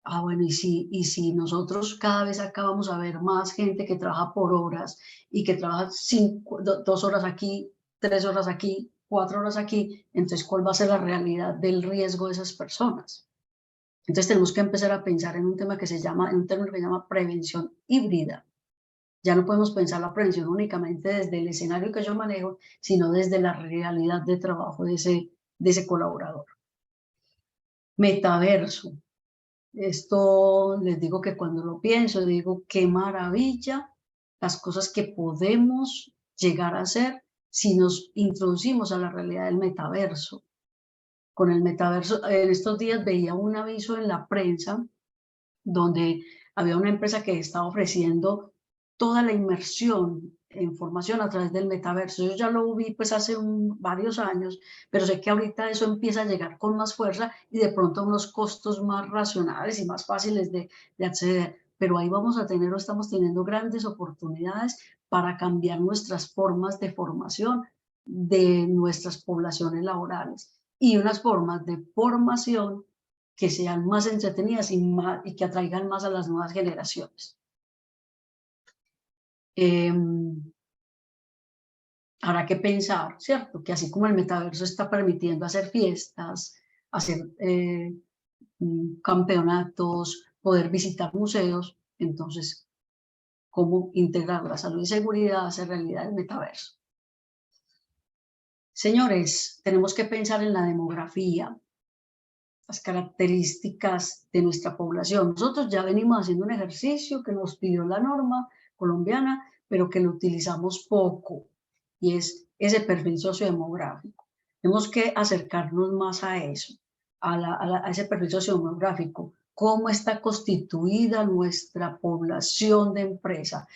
Ah, bueno, y si nosotros cada vez acá vamos a ver más gente que trabaja por horas y que trabaja 2 horas aquí, 3 horas aquí, 4 horas aquí, entonces ¿cuál va a ser la realidad del riesgo de esas personas? Entonces tenemos que empezar a pensar en un tema que se llama, en un término que se llama prevención híbrida. Ya no podemos pensar la prevención únicamente desde el escenario que yo manejo, sino desde la realidad de trabajo de ese colaborador. Metaverso. Esto les digo que cuando lo pienso, digo, qué maravilla las cosas que podemos llegar a hacer si nos introducimos a la realidad del metaverso. Con el metaverso, en estos días veía un aviso en la prensa donde había una empresa que estaba ofreciendo toda la inmersión en formación a través del metaverso. Yo ya lo vi pues hace varios años, pero sé que ahorita eso empieza a llegar con más fuerza y de pronto a unos costos más racionales y más fáciles de acceder. Pero ahí vamos a tener o estamos teniendo grandes oportunidades para cambiar nuestras formas de formación de nuestras poblaciones laborales y unas formas de formación que sean más entretenidas y que atraigan más a las nuevas generaciones. Habrá que pensar, ¿cierto? Que así como el metaverso está permitiendo hacer fiestas, hacer campeonatos, poder visitar museos, entonces, ¿cómo integrar la salud y seguridad a hacer realidad el metaverso? Señores, tenemos que pensar en la demografía, las características de nuestra población. Nosotros ya venimos haciendo un ejercicio que nos pidió la norma colombiana, pero que lo utilizamos poco, y es ese perfil sociodemográfico. Tenemos que acercarnos más a eso, a ese perfil sociodemográfico. ¿Cómo está constituida nuestra población de empresa?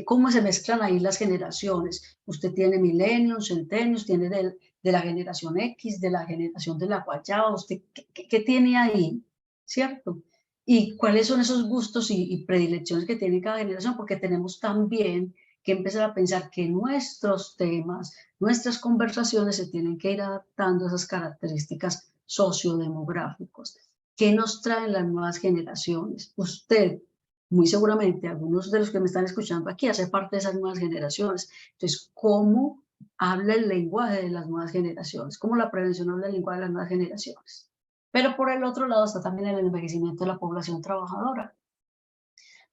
¿Cómo se mezclan ahí las generaciones? Usted tiene millennials, centennials, tiene de la generación X, de la generación de la guayaba, ¿usted qué tiene ahí? ¿Cierto? ¿Y cuáles son esos gustos y predilecciones que tiene cada generación? Porque tenemos también que empezar a pensar que nuestros temas, nuestras conversaciones se tienen que ir adaptando a esas características sociodemográficas. ¿Qué nos traen las nuevas generaciones? Usted, muy seguramente, algunos de los que me están escuchando aquí, hace parte de esas nuevas generaciones. Entonces, ¿cómo habla el lenguaje de las nuevas generaciones? ¿Cómo la prevención habla el lenguaje de las nuevas generaciones? Pero por el otro lado está también el envejecimiento de la población trabajadora,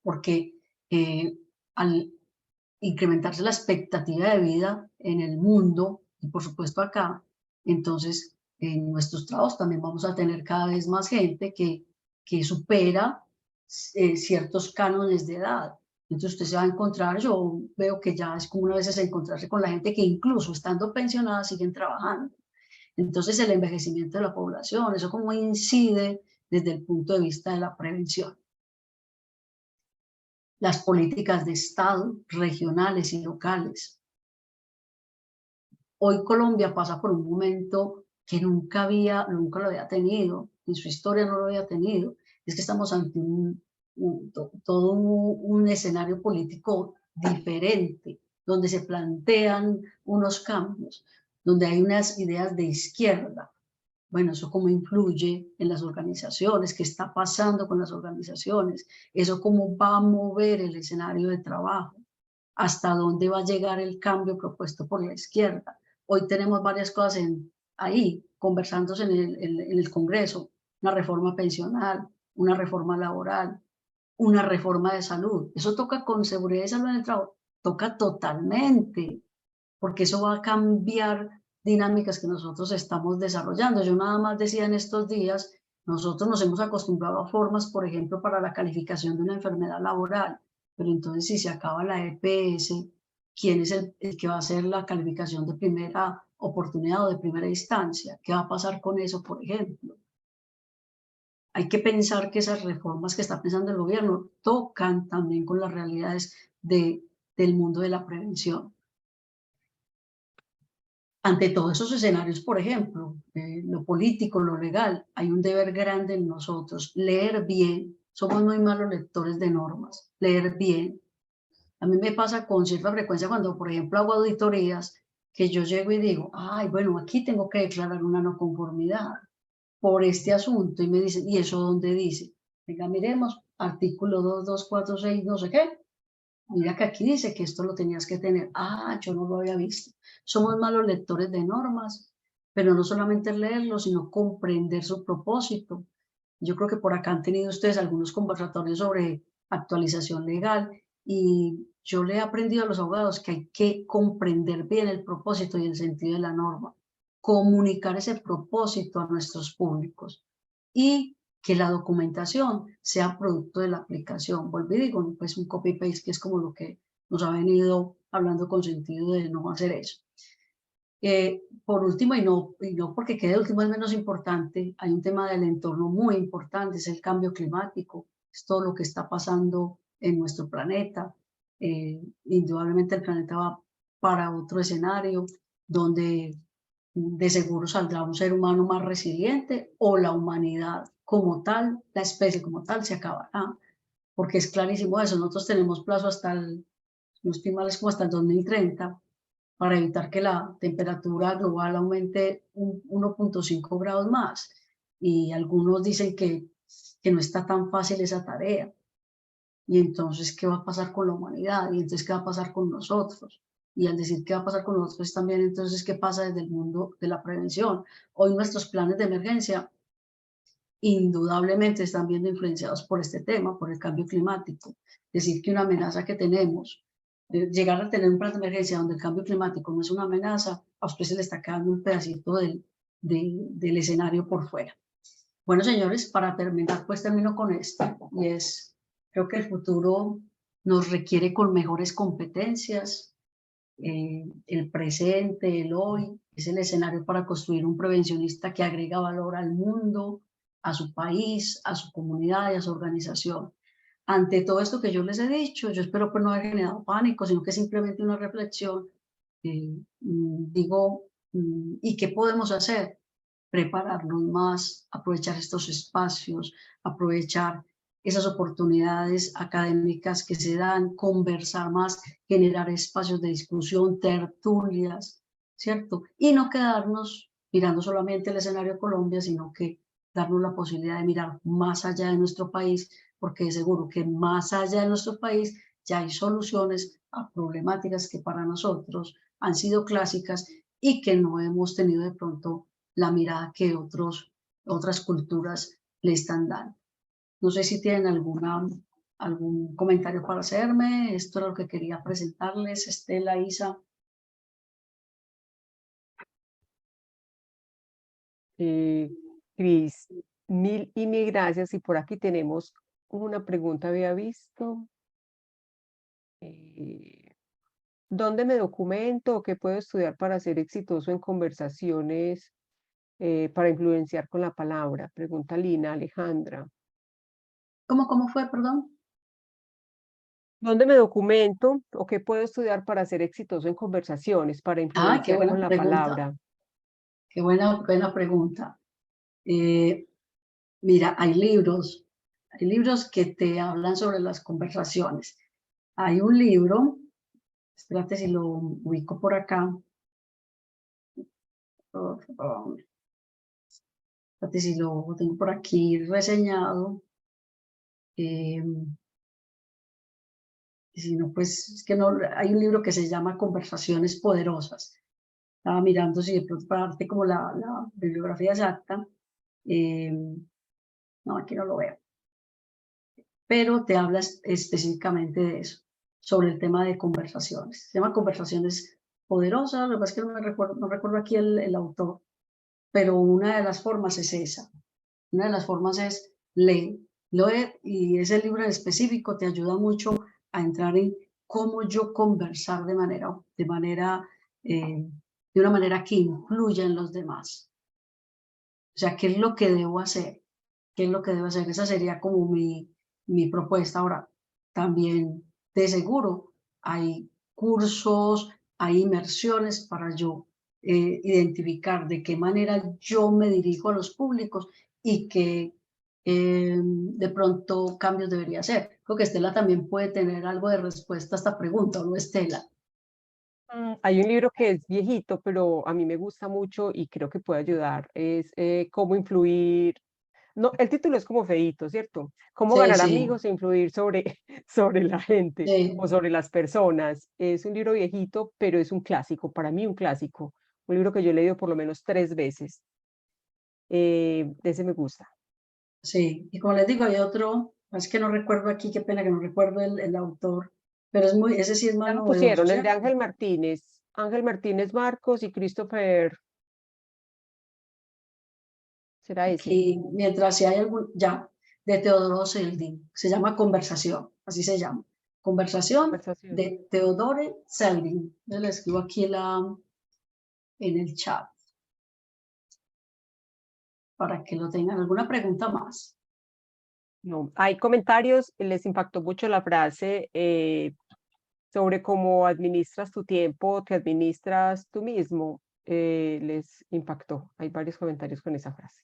porque al incrementarse la expectativa de vida en el mundo y por supuesto acá, entonces en nuestros trabajos también vamos a tener cada vez más gente que supera ciertos cánones de edad. Entonces usted se va a encontrar, yo veo que ya es común a veces encontrarse con la gente que incluso estando pensionada siguen trabajando. Entonces el envejecimiento de la población, eso cómo incide desde el punto de vista de la prevención. Las políticas de Estado, regionales y locales. Hoy Colombia pasa por un momento que nunca lo había tenido, en su historia no lo había tenido. Es que estamos ante todo un escenario político diferente, donde se plantean unos cambios, donde hay unas ideas de izquierda. Bueno, eso cómo influye en las organizaciones, qué está pasando con las organizaciones, eso cómo va a mover el escenario de trabajo, hasta dónde va a llegar el cambio propuesto por la izquierda. Hoy tenemos varias cosas ahí, conversándose en el Congreso, una reforma pensional, una reforma laboral, una reforma de salud. Eso toca con seguridad y salud en el trabajo, toca totalmente, porque eso va a cambiar dinámicas que nosotros estamos desarrollando. Yo nada más decía en estos días, nosotros nos hemos acostumbrado a formas, por ejemplo, para la calificación de una enfermedad laboral, pero entonces si se acaba la EPS, ¿quién es el que va a hacer la calificación de primera oportunidad o de primera instancia? ¿Qué va a pasar con eso, por ejemplo? Hay que pensar que esas reformas que está pensando el gobierno tocan también con las realidades de del mundo de la prevención. Ante todos esos escenarios, por ejemplo, lo político, lo legal, hay un deber grande en nosotros, leer bien. Somos muy malos lectores de normas, leer bien. A mí me pasa con cierta frecuencia cuando, por ejemplo, hago auditorías, que yo llego y digo, ay, bueno, aquí tengo que declarar una no conformidad por este asunto. Y me dicen, ¿y eso dónde dice? Venga, miremos, artículo 2246, no sé qué. Mira que aquí dice que esto lo tenías que tener. Ah, yo no lo había visto. Somos malos lectores de normas, pero no solamente leerlo, sino comprender su propósito. Yo creo que por acá han tenido ustedes algunos conversatorios sobre actualización legal y yo le he aprendido a los abogados que hay que comprender bien el propósito y el sentido de la norma, comunicar ese propósito a nuestros públicos y que la documentación sea producto de la aplicación. Vuelvo y digo, pues un copy-paste que es como lo que nos ha venido hablando con sentido de no hacer eso. Por último, y no porque quede de último es menos importante, hay un tema del entorno muy importante, es el cambio climático, es todo lo que está pasando en nuestro planeta. Indudablemente el planeta va para otro escenario donde de seguro saldrá un ser humano más resiliente o la humanidad como tal, la especie como tal se acabará, porque es clarísimo eso. Nosotros tenemos plazo hasta el, no estoy mal, es como hasta el 2030 para evitar que la temperatura global aumente 1.5 grados más. Y algunos dicen que no está tan fácil esa tarea. Y entonces, ¿qué va a pasar con la humanidad? Y entonces, ¿qué va a pasar con nosotros? Y al decir qué va a pasar con nosotros también, entonces, ¿qué pasa desde el mundo de la prevención? Hoy nuestros planes de emergencia indudablemente están viendo influenciados por este tema, por el cambio climático. Decir que una amenaza que tenemos, llegar a tener un plan de emergencia donde el cambio climático no es una amenaza, a usted se le está quedando un pedacito del escenario por fuera. Bueno, señores, para terminar, pues termino con esto, y es, creo que el futuro nos requiere con mejores competencias, el presente, el hoy, es el escenario para construir un prevencionista que agrega valor al mundo, a su país, a su comunidad y a su organización. Ante todo esto que yo les he dicho, yo espero pues no haber generado pánico, sino que simplemente una reflexión. Digo, ¿y qué podemos hacer? Prepararnos más, aprovechar estos espacios, aprovechar esas oportunidades académicas que se dan, conversar más, generar espacios de discusión, tertulias, ¿cierto? Y no quedarnos mirando solamente el escenario Colombia, sino que darnos la posibilidad de mirar más allá de nuestro país, porque de seguro que más allá de nuestro país ya hay soluciones a problemáticas que para nosotros han sido clásicas y que no hemos tenido de pronto la mirada que otras culturas le están dando. No sé si tienen algún comentario para hacerme. Esto era lo que quería presentarles. Estela, Isa. Cris, mil y mil gracias. Y por aquí tenemos una pregunta, había visto. ¿Dónde me documento o qué puedo estudiar para ser exitoso en conversaciones para influenciar con la palabra? Pregunta Lina Alejandra. ¿Cómo fue, perdón? ¿Dónde me documento o qué puedo estudiar para ser exitoso en conversaciones, para Qué influenciar buena con la pregunta. palabra? Qué buena pregunta. Mira, hay libros que te hablan sobre las conversaciones. Hay un libro, espérate si lo ubico por acá. Espérate si lo tengo por aquí reseñado. Si no, pues es que no, hay un libro que se llama Conversaciones Poderosas. Estaba mirando si de pronto para darte como la bibliografía exacta. No, aquí no lo veo. Pero te hablas específicamente de eso, sobre el tema de conversaciones. Se llama Conversaciones Poderosas, lo que pasa es que no recuerdo aquí el autor, pero una de las formas es esa. Una de las formas es leer, y ese libro en específico te ayuda mucho a entrar en cómo yo conversar de una manera que influya en los demás. O sea, ¿qué es lo que debo hacer? ¿Qué es lo que debo hacer? Esa sería como mi propuesta. Ahora, también de seguro hay cursos, hay inmersiones para yo identificar de qué manera yo me dirijo a los públicos y qué de pronto cambios debería hacer. Creo que Estela también puede tener algo de respuesta a esta pregunta, ¿o no, Estela? Hay un libro que es viejito, pero a mí me gusta mucho y creo que puede ayudar. Es Cómo influir. No, el título es como feíto, ¿cierto? Cómo Sí, ganar sí, amigos e influir sobre, sobre la gente sí. o sobre las personas. Es un libro viejito, pero es un clásico, para mí un clásico. Un libro que yo he leído por lo menos 3 veces. Ese me gusta. Sí, y como les digo, hay otro, es que no recuerdo aquí, qué pena que no recuerdo el autor, pero es muy, ese sí es más Ya lo novedoso, pusieron, el de ¿cierto? Ángel Martínez Marcos y Christopher, ¿será ese? Aquí, mientras si hay algún, ya, de Teodoro Seldin, se llama Conversación, así se llama, Conversación Conversación. de Teodore Seldin. Yo le escribo aquí en el chat para que lo tengan. ¿Alguna pregunta más? No, hay comentarios, les impactó mucho la frase sobre cómo administras tu tiempo, te administras tú mismo, les impactó. Hay varios comentarios con esa frase.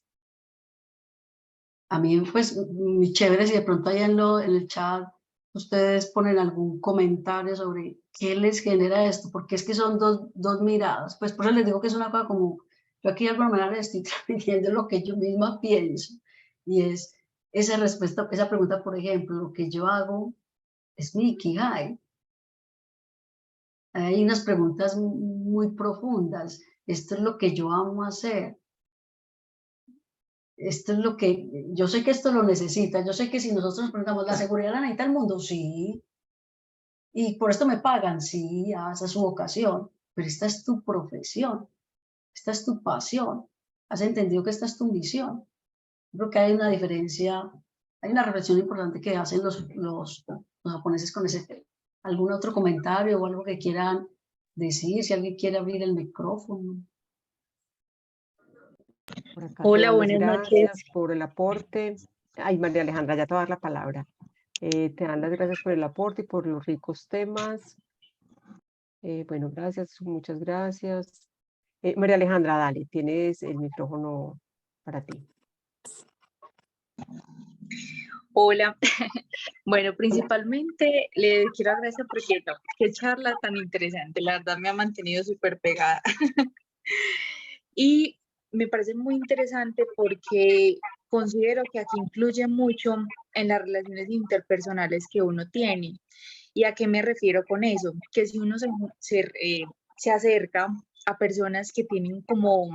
A mí, pues, muy chévere si de pronto ahí en el chat ustedes ponen algún comentario sobre qué les genera esto, porque es que son dos miradas. Pues por eso les digo que es una cosa como, yo aquí de alguna manera les estoy transmitiendo lo que yo misma pienso, y es esa respuesta, esa pregunta, por ejemplo, lo que yo hago es mi ikigai. Hay unas preguntas muy profundas. Esto es lo que yo amo hacer. Esto es lo que, yo sé que esto lo necesita, yo sé que si nosotros nos preguntamos, ¿la seguridad la necesita el mundo? Sí. ¿Y por esto me pagan? Sí, esa es su vocación, pero esta es tu profesión, esta es tu pasión. ¿Has entendido que esta es tu misión? Creo que hay una diferencia, hay una reflexión importante que hacen los japoneses con ese tema. ¿Algún otro comentario o algo que quieran decir? Si alguien quiere abrir el micrófono. Por acá te Hola, dan las buenas noches. gracias por el aporte. Ay, María Alejandra, ya te voy a dar la palabra. Te dan las gracias por el aporte y por los ricos temas. Bueno, gracias, muchas gracias. María Alejandra, dale, tienes el micrófono para ti. Hola. Bueno, principalmente le quiero agradecer porque no, qué charla tan interesante. La verdad me ha mantenido súper pegada. Y me parece muy interesante porque considero que aquí influye mucho en las relaciones interpersonales que uno tiene. ¿Y a qué me refiero con eso? Que si uno se acerca a personas que tienen como,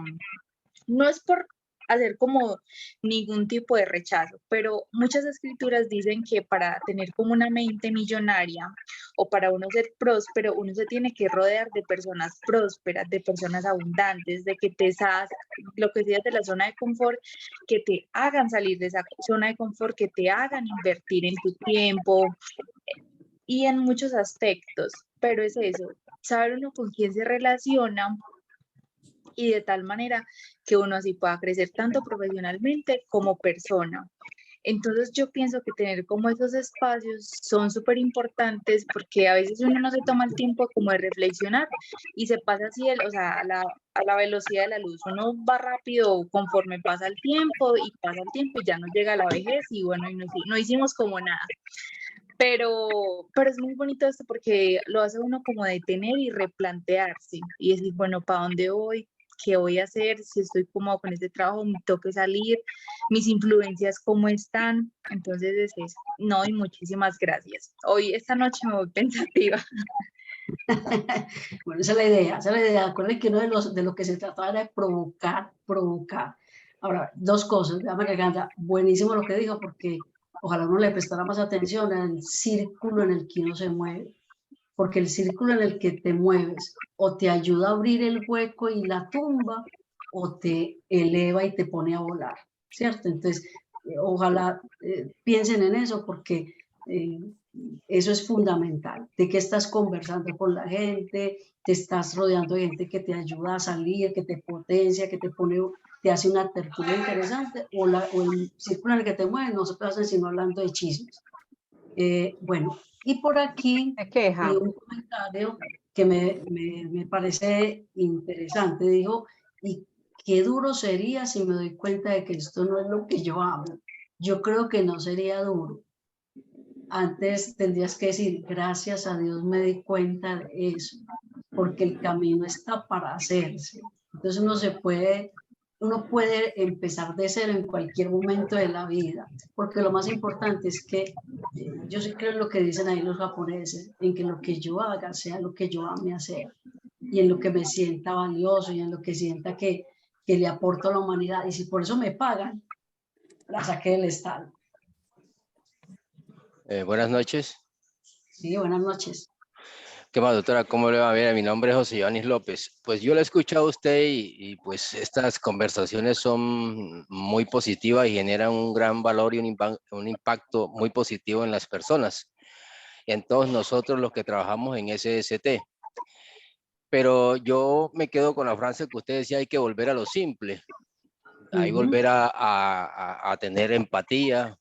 no es por hacer como ningún tipo de rechazo, pero muchas escrituras dicen que para tener como una mente millonaria o para uno ser próspero, uno se tiene que rodear de personas prósperas, de personas abundantes, de que te lo que decías de la zona de confort, que te hagan salir de esa zona de confort, que te hagan invertir en tu tiempo y en muchos aspectos, pero es eso, saber uno con quién se relaciona y de tal manera que uno así pueda crecer tanto profesionalmente como persona. Entonces yo pienso que tener como esos espacios son súper importantes porque a veces uno no se toma el tiempo como de reflexionar y se pasa así, o sea, a la velocidad de la luz. Uno va rápido conforme pasa el tiempo y pasa el tiempo y ya nos llega la vejez y bueno, y no hicimos como nada. Pero es muy bonito esto porque lo hace uno como detener y replantearse y decir, bueno, ¿para dónde voy? ¿Qué voy a hacer? Si estoy cómodo con este trabajo, me toca salir, mis influencias, ¿cómo están? Entonces es eso. No, y muchísimas gracias. Hoy, esta noche me voy pensativa. Bueno, esa es la idea, esa es la idea. Acuérdense que uno de lo que se trataba era de provocar. Ahora, dos cosas, María Alejandra, buenísimo lo que dijo, porque ojalá uno le prestara más atención al círculo en el que uno se mueve, porque el círculo en el que te mueves o te ayuda a abrir el hueco y la tumba, o te eleva y te pone a volar, ¿cierto? Entonces, ojalá piensen en eso, porque eso es fundamental. ¿De qué estás conversando con la gente? Te estás rodeando de gente que te ayuda a salir, que te potencia, que te hace una tertulia interesante, o el círculo en el que te mueves no se puede hacer sino hablando de chismes. Bueno, Y por aquí Se queja. un comentario que me parece interesante. Dijo, y qué duro sería si me doy cuenta de que esto no es lo que yo amo. Yo creo que no sería duro. Antes tendrías que decir, gracias a Dios me di cuenta de eso, porque el camino está para hacerse. Entonces uno puede empezar de cero en cualquier momento de la vida, porque lo más importante es que yo sí creo en lo que dicen ahí los japoneses, en que lo que yo haga sea lo que yo ame hacer, y en lo que me sienta valioso, y en lo que sienta que le aporto a la humanidad. Y si por eso me pagan, la saqué del estado. Buenas noches. Sí, buenas noches. ¿Qué más, doctora? ¿Cómo le va? Mira, mi nombre es José Ioannis López. Pues yo le he escuchado a usted pues estas conversaciones son muy positivas y generan un gran valor y un impacto muy positivo en las personas, en todos nosotros los que trabajamos en SST. Pero yo me quedo con la frase que usted decía, hay que volver a lo simple, hay que volver a tener empatía,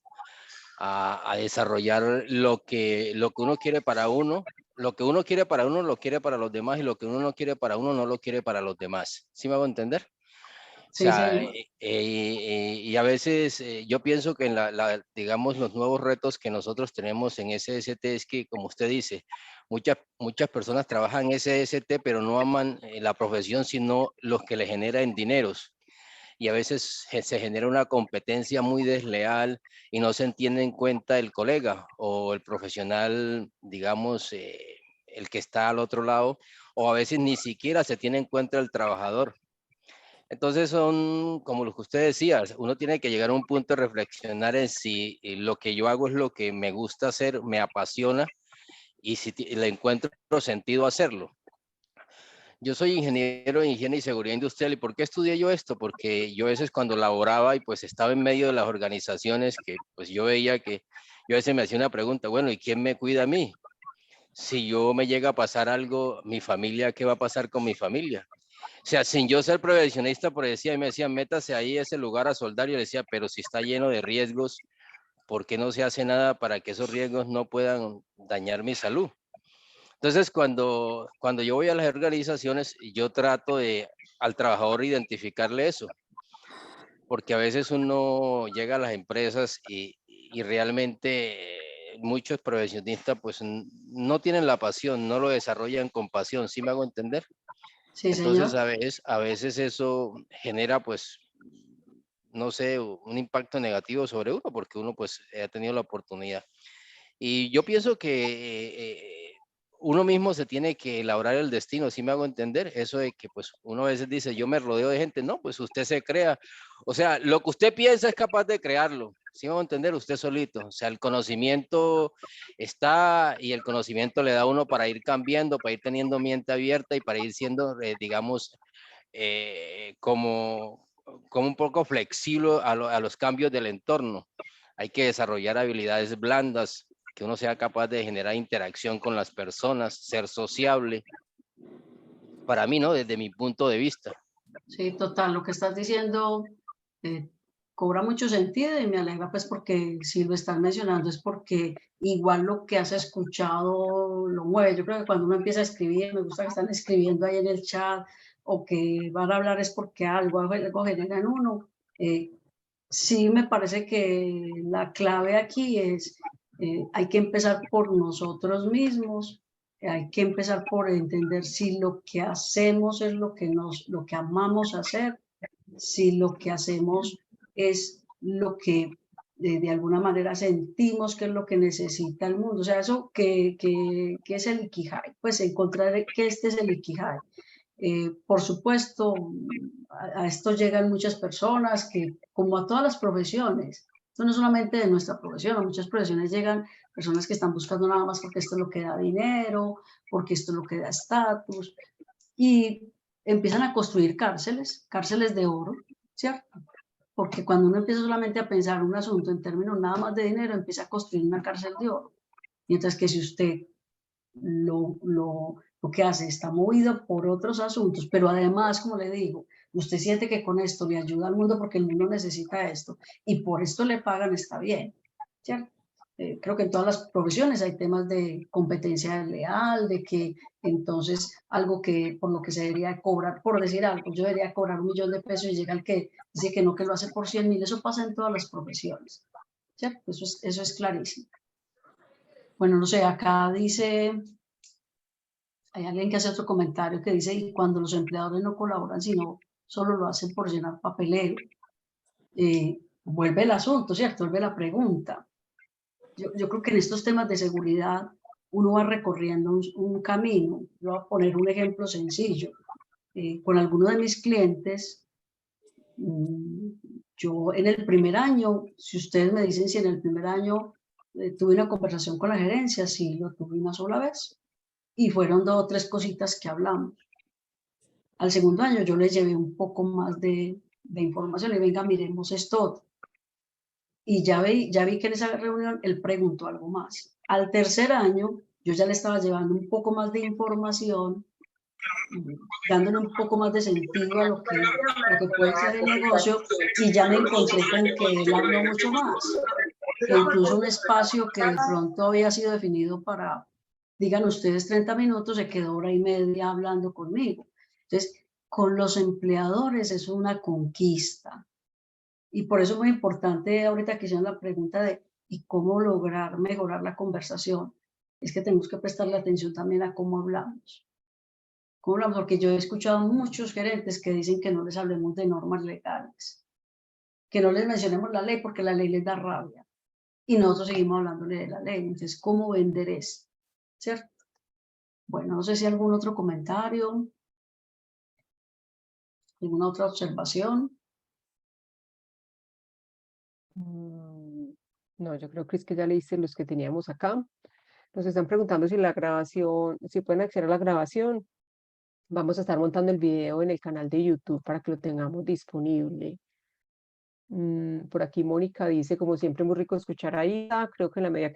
a desarrollar lo que uno quiere para uno. Lo que uno quiere para uno lo quiere para los demás, y lo que uno no quiere para uno no lo quiere para los demás. ¿Sí me hago entender? O Sí, sea, señor. y a veces yo pienso que digamos, los nuevos retos que nosotros tenemos en SST es que, como usted dice, muchas personas trabajan en SST, pero no aman la profesión, sino los que le generan dineros. Y a veces se genera una competencia muy desleal y no se entiende en cuenta el colega o el profesional, digamos, el que está al otro lado, o a veces ni siquiera se tiene en cuenta el trabajador. Entonces son, como lo que usted decía, uno tiene que llegar a un punto de reflexionar en si lo que yo hago es lo que me gusta hacer, me apasiona, y si le encuentro sentido hacerlo. Yo soy ingeniero en higiene y seguridad industrial. ¿Y por qué estudié yo esto? Porque yo a veces cuando laboraba y pues estaba en medio de las organizaciones, que pues yo veía que yo a veces me hacía una pregunta, bueno, ¿y quién me cuida a mí? Si yo me llega a pasar algo, mi familia, ¿qué va a pasar con mi familia? O sea, sin yo ser prevencionista, por decía, y me decían, métase ahí a ese lugar a soldar. Yo le decía, pero si está lleno de riesgos, ¿por qué no se hace nada para que esos riesgos no puedan dañar mi salud? Entonces, cuando yo voy a las organizaciones, yo trato al trabajador identificarle eso, porque a veces uno llega a las empresas y realmente muchos profesionistas pues no tienen la pasión, no lo desarrollan con pasión, ¿sí me hago entender? Sí, Entonces, señor. a veces eso genera pues, no sé, un impacto negativo sobre uno, porque uno pues ha tenido la oportunidad. Y yo pienso que uno mismo se tiene que elaborar el destino, ¿sí me hago entender? Eso de que pues uno a veces dice, yo me rodeo de gente, no, pues usted se crea. O sea, lo que usted piensa es capaz de crearlo, ¿sí me hago entender? Usted solito. O sea, el conocimiento está, y el conocimiento le da a uno para ir cambiando, para ir teniendo mente abierta y para ir siendo, digamos, como un poco flexible a los cambios del entorno. Hay que desarrollar habilidades blandas, que uno sea capaz de generar interacción con las personas, ser sociable. Para mí, ¿no? Desde mi punto de vista. Sí, total, lo que estás diciendo cobra mucho sentido y me alegra pues porque si lo estás mencionando es porque igual lo que has escuchado lo mueve. Yo creo que cuando uno empieza a escribir, me gusta que están escribiendo ahí en el chat o que van a hablar es porque algo genera en uno. Sí, me parece que la clave aquí es, hay que empezar por nosotros mismos, hay que empezar por entender si lo que hacemos es lo que amamos hacer, si lo que hacemos es lo que de alguna manera sentimos que es lo que necesita el mundo. O sea, eso que es el Ikigai, pues encontrar que este es el Ikigai. Por supuesto, a esto llegan muchas personas que, como a todas las profesiones, esto no es solamente de nuestra profesión, a muchas profesiones llegan personas que están buscando nada más porque esto es lo que da dinero, porque esto es lo que da estatus, y empiezan a construir cárceles, cárceles de oro, ¿cierto? Porque cuando uno empieza solamente a pensar un asunto en términos nada más de dinero, empieza a construir una cárcel de oro. Mientras que si usted lo que hace está movido por otros asuntos, pero además, como le digo, usted siente que con esto le ayuda al mundo porque el mundo necesita esto y por esto le pagan, está bien, ¿cierto? creo que en todas las profesiones hay temas de competencia desleal, de que entonces algo que por lo que se debería cobrar, por decir algo, yo debería cobrar 1.000.000 de pesos y llega el que dice que no, que lo hace por 100.000, eso pasa en todas las profesiones, ¿cierto? Eso es clarísimo. Bueno, no sé, acá dice, hay alguien que hace otro comentario que dice, y cuando los empleadores no colaboran, sino solo lo hacen por llenar papeleo, vuelve el asunto, ¿cierto? Vuelve la pregunta. Yo creo que en estos temas de seguridad uno va recorriendo un camino. Yo voy a poner un ejemplo sencillo. Con algunos de mis clientes, yo en el primer año, si ustedes me dicen si en el primer año tuve una conversación con la gerencia, sí, lo tuve una sola vez. Y fueron 2 o 3 cositas que hablamos. Al segundo año yo les llevé un poco más de información y venga, miremos esto. Y ya vi que en esa reunión él preguntó algo más. Al tercer año, yo ya le estaba llevando un poco más de información, dándole un poco más de sentido a lo que puede ser el negocio, y ya me encontré con que él habló mucho más. Que incluso un espacio que de pronto había sido definido para, digan ustedes, 30 minutos, se quedó 1 hora y media hablando conmigo. Entonces, con los empleadores es una conquista. Y por eso es muy importante, ahorita que hicieron la pregunta de ¿y cómo lograr mejorar la conversación? Es que tenemos que prestarle atención también a cómo hablamos. ¿Cómo hablamos? Porque yo he escuchado muchos gerentes que dicen que no les hablemos de normas legales, que no les mencionemos la ley porque la ley les da rabia. Y nosotros seguimos hablándole de la ley. Entonces, ¿cómo vender esto? ¿Cierto? Bueno, no sé si algún otro comentario, alguna otra observación. No, yo creo que es que ya leíste los que teníamos acá. Nos están preguntando si la grabación, si pueden acceder a la grabación. Vamos a estar montando el video en el canal de YouTube para que lo tengamos disponible. Por aquí Mónica dice, como siempre, muy rico escuchar a Ida. Creo que en la medida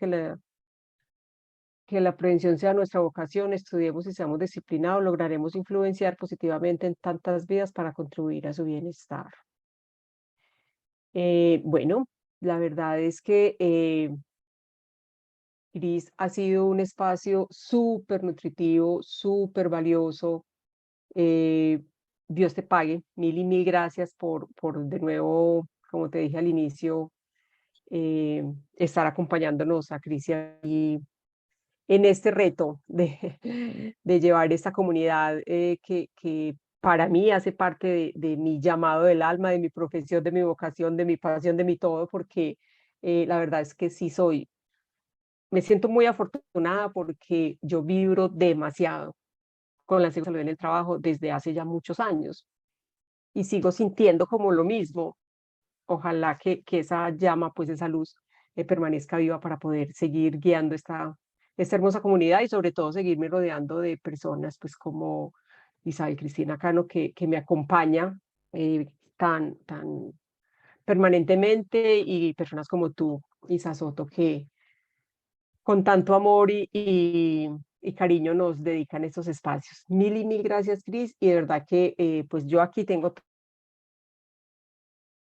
que la prevención sea nuestra vocación, estudiemos y seamos disciplinados, lograremos influenciar positivamente en tantas vidas para contribuir a su bienestar. Bueno, la verdad es que Cris, ha sido un espacio súper nutritivo, súper valioso. Dios te pague, mil y mil gracias por de nuevo, como te dije al inicio, estar acompañándonos a Cris y en este reto de llevar esta comunidad que para mí hace parte de mi llamado del alma, de mi profesión, de mi vocación, de mi pasión, de mi todo, porque la verdad es que sí me siento muy afortunada porque yo vibro demasiado con la salud en el trabajo desde hace ya muchos años y sigo sintiendo como lo mismo. Ojalá que esa llama, pues esa luz, permanezca viva para poder seguir guiando esta hermosa comunidad y sobre todo seguirme rodeando de personas pues como Isabel Cristina Cano que me acompaña tan permanentemente y personas como tú, Isa Soto, que con tanto amor y cariño nos dedican estos espacios. Mil y mil gracias, Cris, y de verdad que pues yo aquí tengo,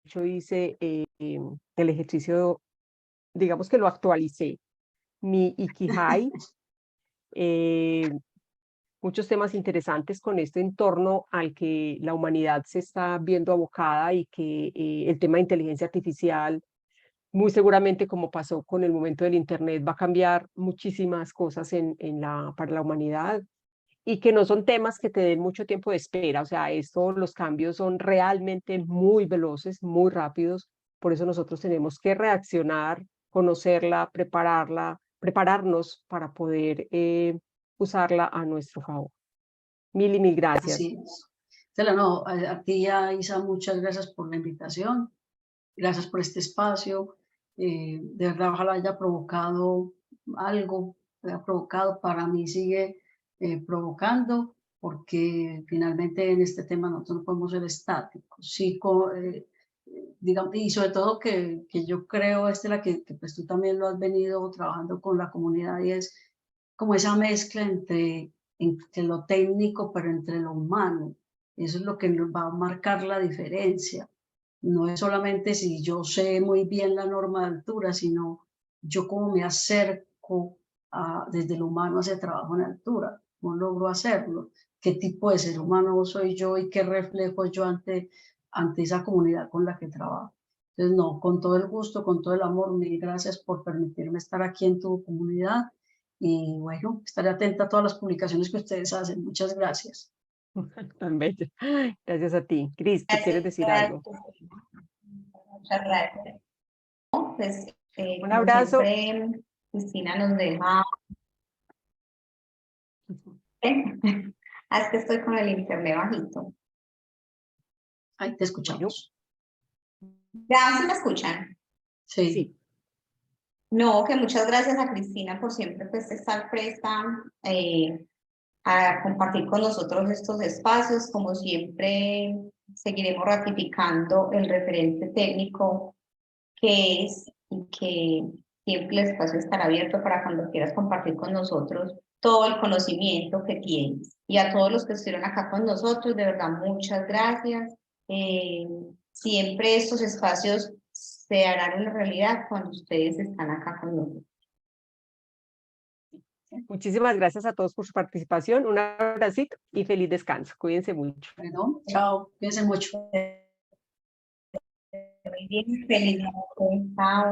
yo hice el ejercicio, digamos que lo actualicé, mi Ikigai, muchos temas interesantes con este entorno al que la humanidad se está viendo abocada y que el tema de inteligencia artificial muy seguramente, como pasó con el momento del Internet, va a cambiar muchísimas cosas para la humanidad y que no son temas que te den mucho tiempo de espera. O sea, los cambios son realmente muy veloces, muy rápidos. Por eso nosotros tenemos que reaccionar, conocerla, prepararnos para poder usarla a nuestro favor. Mil y mil gracias. Así es. Estela, no, a ti, a Isa, muchas gracias por la invitación. Gracias por este espacio. De verdad, ojalá haya provocado algo, haya provocado, para mí sigue provocando, porque finalmente en este tema nosotros no podemos ser estáticos. Sí, digamos, y sobre todo que yo creo, Estela, que pues tú también lo has venido trabajando con la comunidad, y es como esa mezcla entre lo técnico, pero entre lo humano. Eso es lo que nos va a marcar la diferencia. No es solamente si yo sé muy bien la norma de altura, sino yo cómo me acerco desde lo humano a ese trabajo en altura, cómo logro hacerlo, qué tipo de ser humano soy yo y qué reflejo yo ante esa comunidad con la que trabajo. Entonces, no, con todo el gusto, con todo el amor, mil gracias por permitirme estar aquí en tu comunidad y bueno, estaré atenta a todas las publicaciones que ustedes hacen. Muchas gracias. Tan bella. Gracias a ti. Cris, ¿tú quieres decir algo? Muchas gracias. No, pues, Un como abrazo. siempre, Cristina nos deja. Es que estoy con el internet bajito. Ahí te escuchamos. ¿Ya se me escuchan? Sí. Sí. No, que muchas gracias a Cristina por siempre pues, estar presta a compartir con nosotros estos espacios. Como siempre, seguiremos ratificando el referente técnico que es y que siempre el espacio estará abierto para cuando quieras compartir con nosotros todo el conocimiento que tienes. Y a todos los que estuvieron acá con nosotros, de verdad, muchas gracias. Siempre estos espacios se harán una realidad cuando ustedes están acá con nosotros. Muchísimas gracias a todos por su participación. Un abracito y feliz descanso. Cuídense mucho. Bueno, chao. Cuídense mucho. Muy bien, feliz noche. Chao.